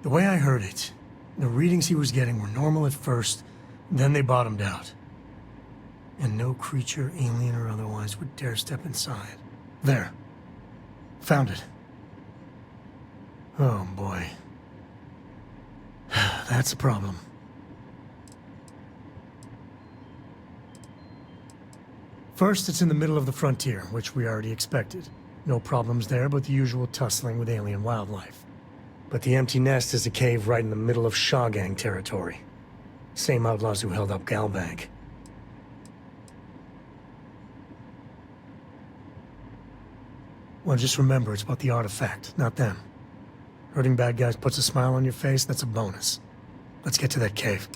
The way I heard it, the readings he was getting were normal at first, then they bottomed out. And no creature, alien or otherwise, would dare step inside. There. Found it. Oh, boy. That's a problem. First, it's in the middle of the frontier, which we already expected. No problems there, but the usual tussling with alien wildlife. But the empty nest is a cave right in the middle of Shawgang territory. Same outlaws who held up Galbank. Well, just remember, it's about the artifact, not them. Hurting bad guys puts a smile on your face, that's a bonus. Let's get to that cave.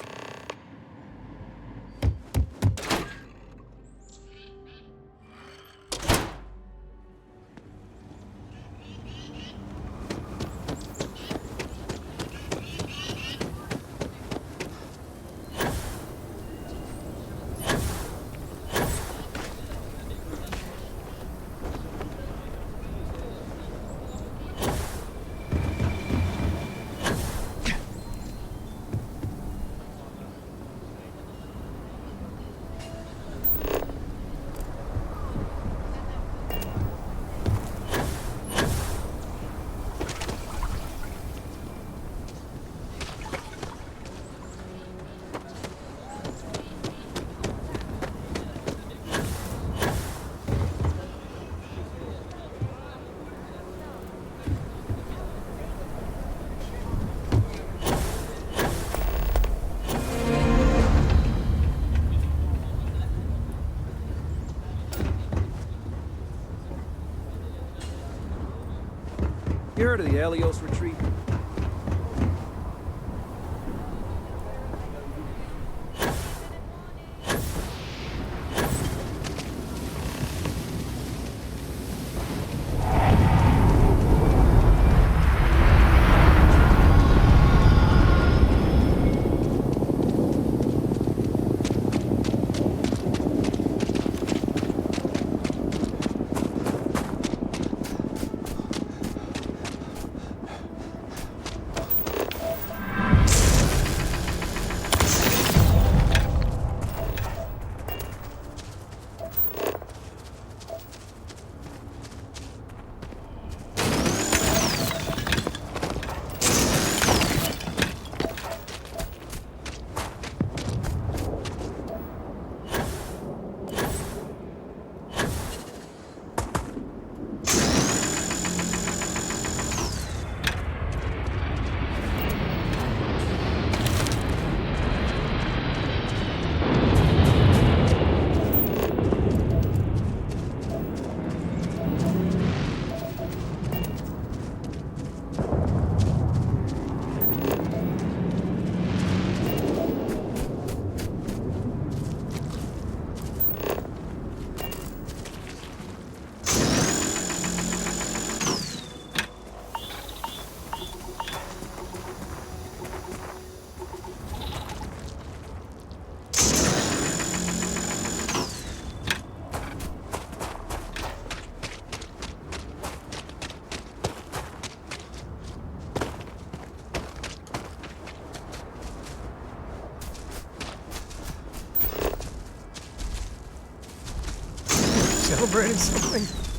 heard of the Helios retreat? Celebrating something?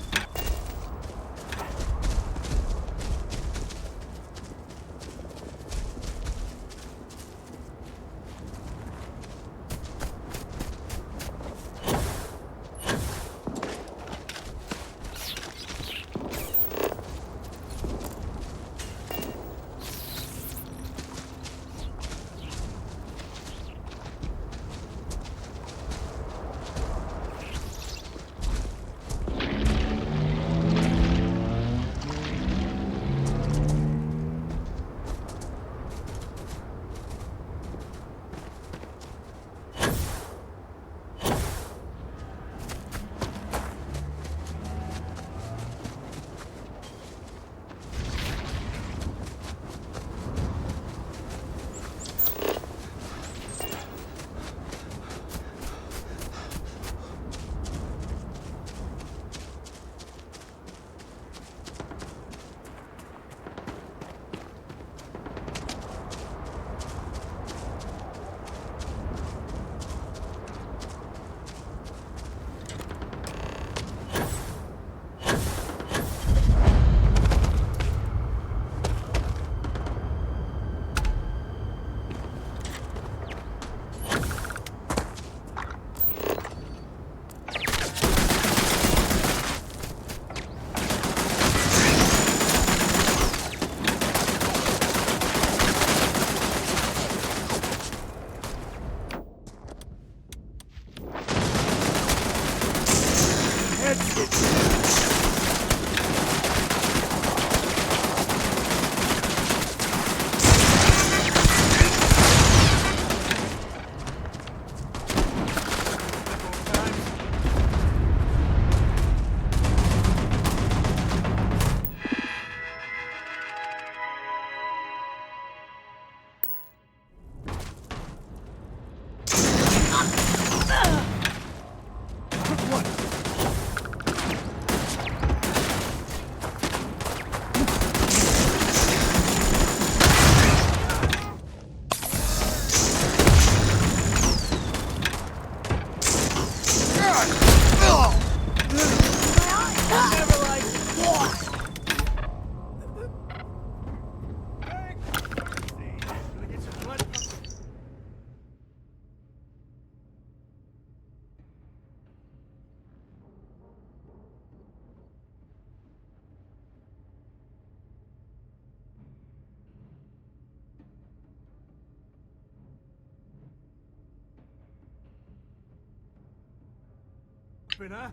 Huh?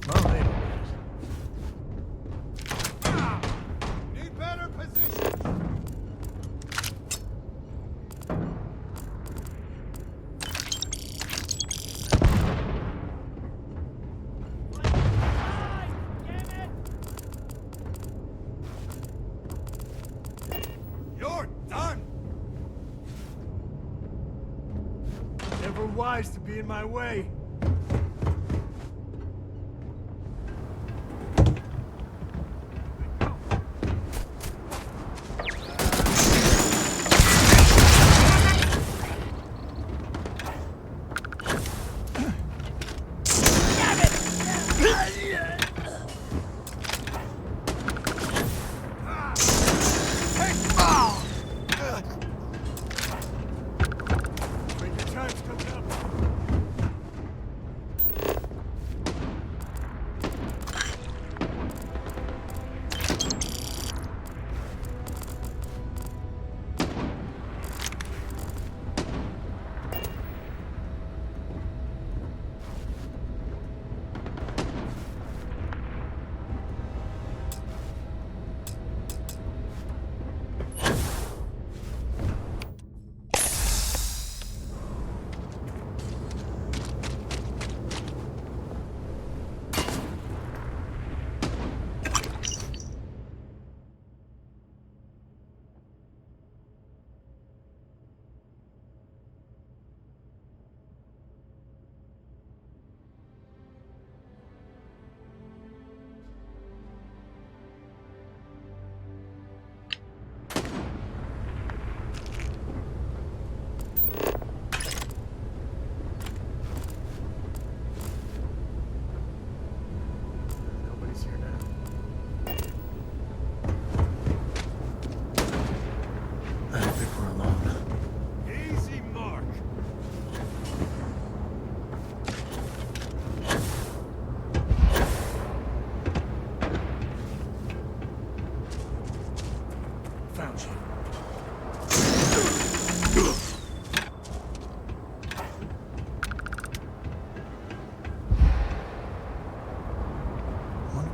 Well, they don't. wise to be in my way.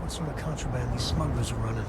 What sort of contraband these smugglers are running?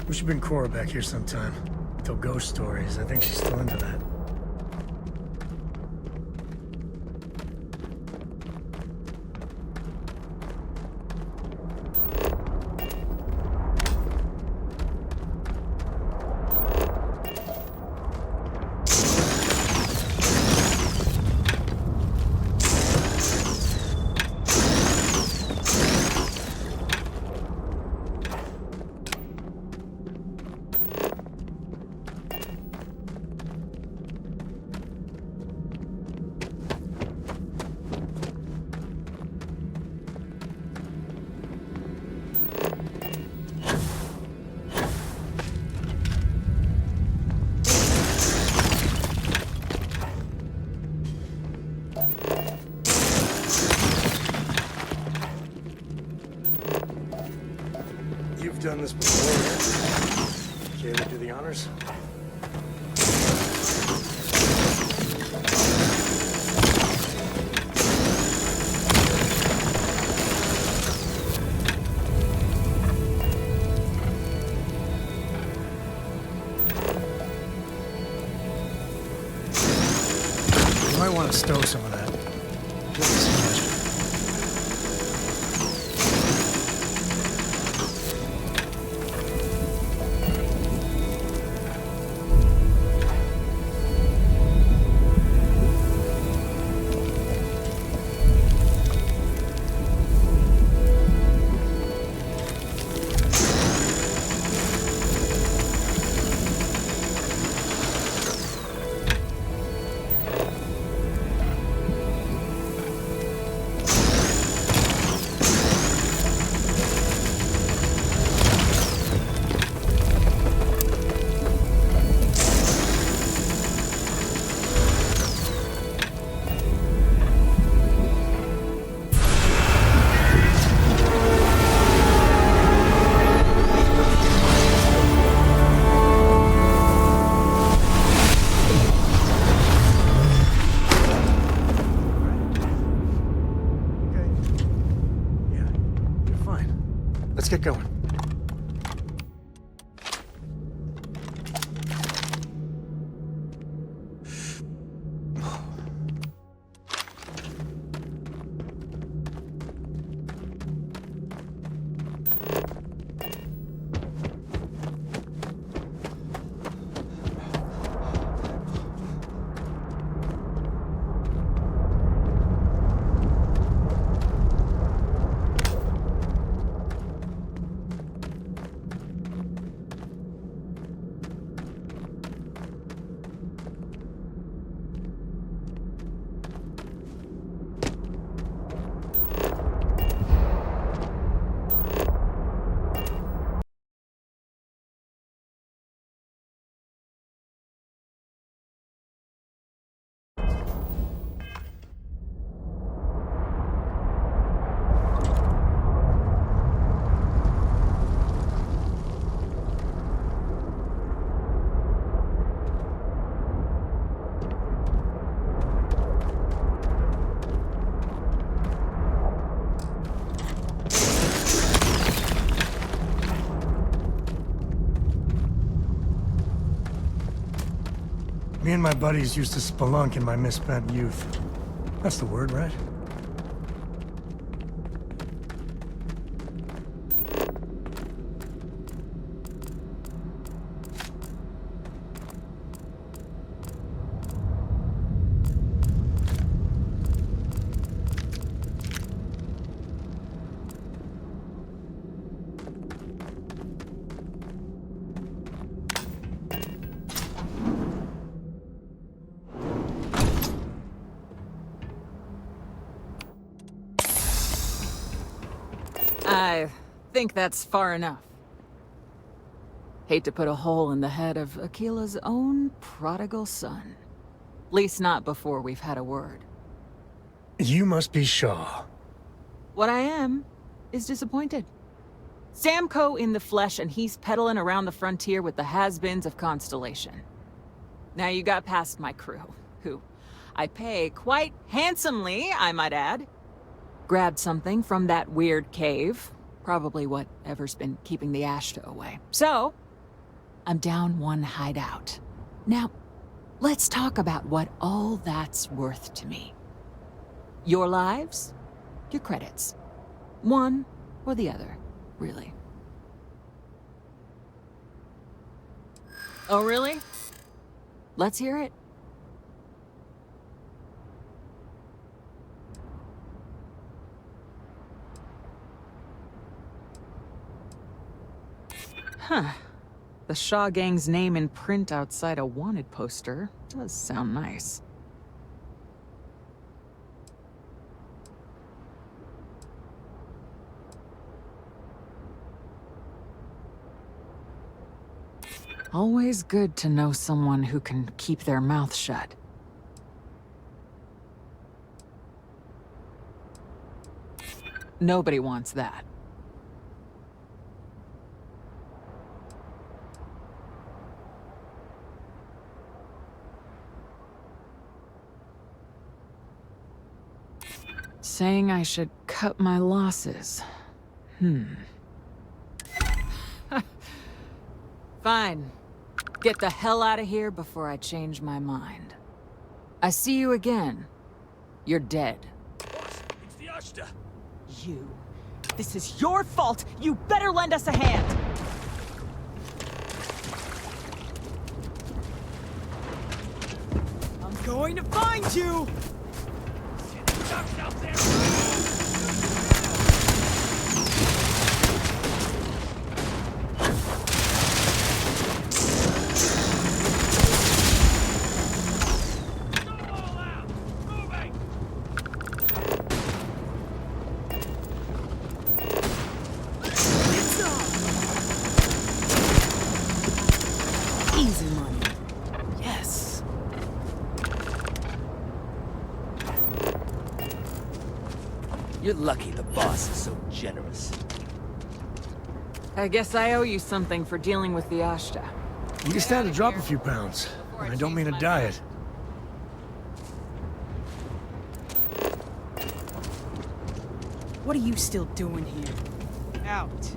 We should bring Cora back here sometime. Tell ghost stories. I think she's still into that. this before. Jay would do the honors. You might want to stow some of that. Just a suggestion. Let's get going. Me and my buddies used to spelunk in my misspent youth. That's the word, right? I think that's far enough. Hate to put a hole in the head of Akila's own prodigal son. Least not before we've had a word. You must be Shaw. What I am is disappointed. Samco in the flesh, and he's peddling around the frontier with the has-beens of Constellation. Now you got past my crew, who I pay quite handsomely, I might add. Grabbed something from that weird cave. Probably whatever's been keeping the Ashta away. So, I'm down one hideout. Now, let's talk about what all that's worth to me. Your lives, your credits. One or the other, really. Oh, really? Let's hear it. Huh. The Shaw Gang's name in print outside a wanted poster does sound nice. Always good to know someone who can keep their mouth shut. Nobody wants that. Saying I should cut my losses. Fine. Get the hell out of here before I change my mind. I see you again. You're dead. It's the Ashta. You. This is your fault! You better lend us a hand! I'm going to find you! Easy money. Yes. You're lucky the boss is so generous. I guess I owe you something for dealing with the Ashta. You just had to drop a few pounds. I don't mean a diet. What are you still doing here? Out.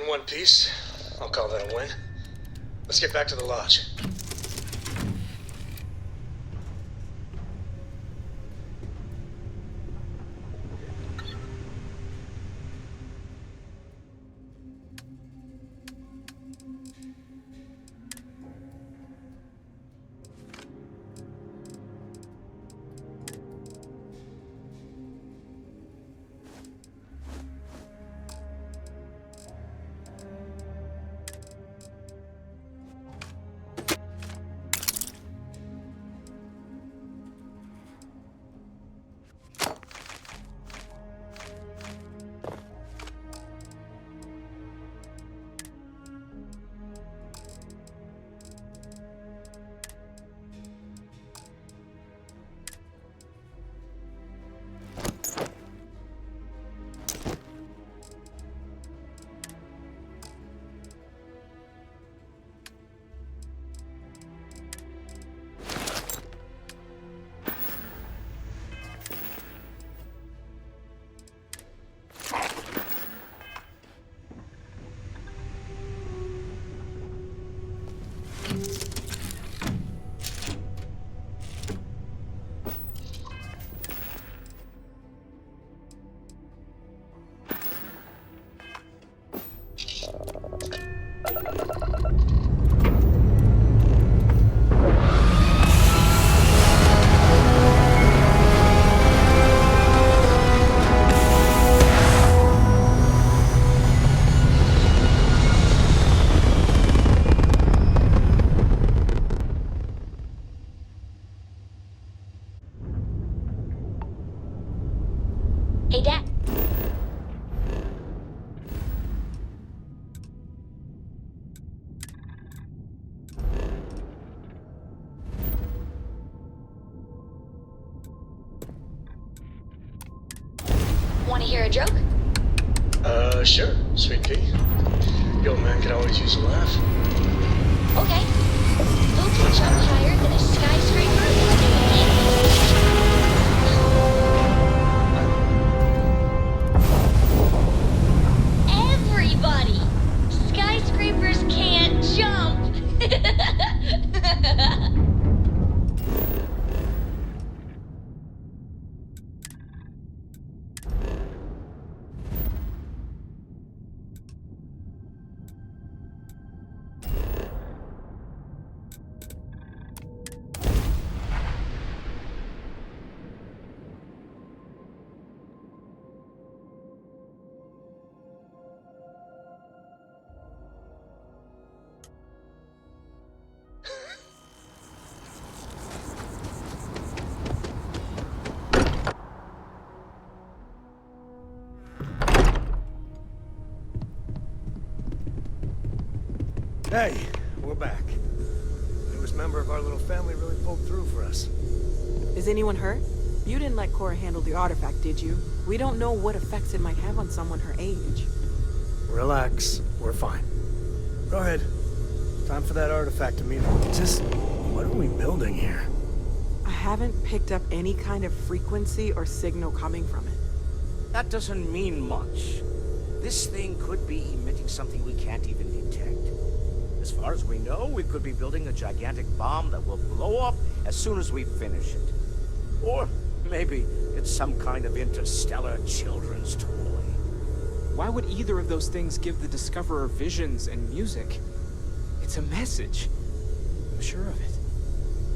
one piece. I'll call that a win. Let's get back to the lodge. Hey, Dad. Want to hear a joke? Sure, Sweet Pea. Your old man could always use a laugh. Okay. Who can jump higher than a skyscraper? Everybody! Skyscrapers can't jump! Hey, we're back. The newest member of our little family really pulled through for us. Is anyone hurt? You didn't let Cora handle the artifact, did you? We don't know what effects it might have on someone her age. Relax, we're fine. Go ahead. Time for that artifact to meet. Just, what are we building here? I haven't picked up any kind of frequency or signal coming from it. That doesn't mean much. This thing could be emitting something we can't even detect. As far as we know, we could be building a gigantic bomb that will blow up as soon as we finish it. Or maybe it's some kind of interstellar children's toy. Why would either of those things give the Discoverer visions and music? It's a message. I'm sure of it.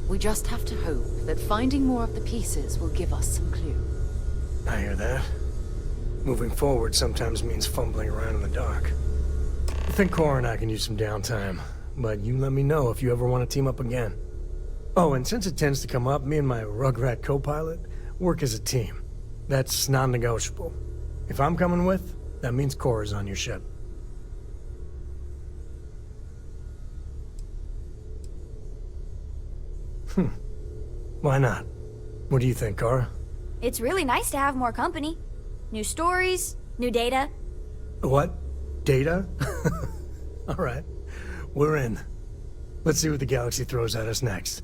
We just have to hope that finding more of the pieces will give us some clue. I hear that. Moving forward sometimes means fumbling around in the dark. I think Cora and I can use some downtime, but you let me know if you ever want to team up again. Oh, and since it tends to come up, me and my Rugrat co-pilot work as a team. That's non-negotiable. If I'm coming with, that means Cora's on your ship. Why not? What do you think, Cora? It's really nice to have more company. New stories, new data. What? Data? All right. We're in. Let's see what the galaxy throws at us next.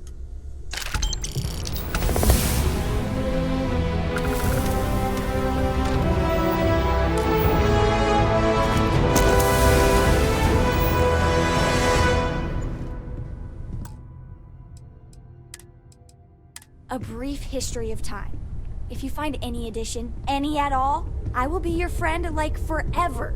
A Brief History of Time. If you find any edition, any at all, I will be your friend like forever.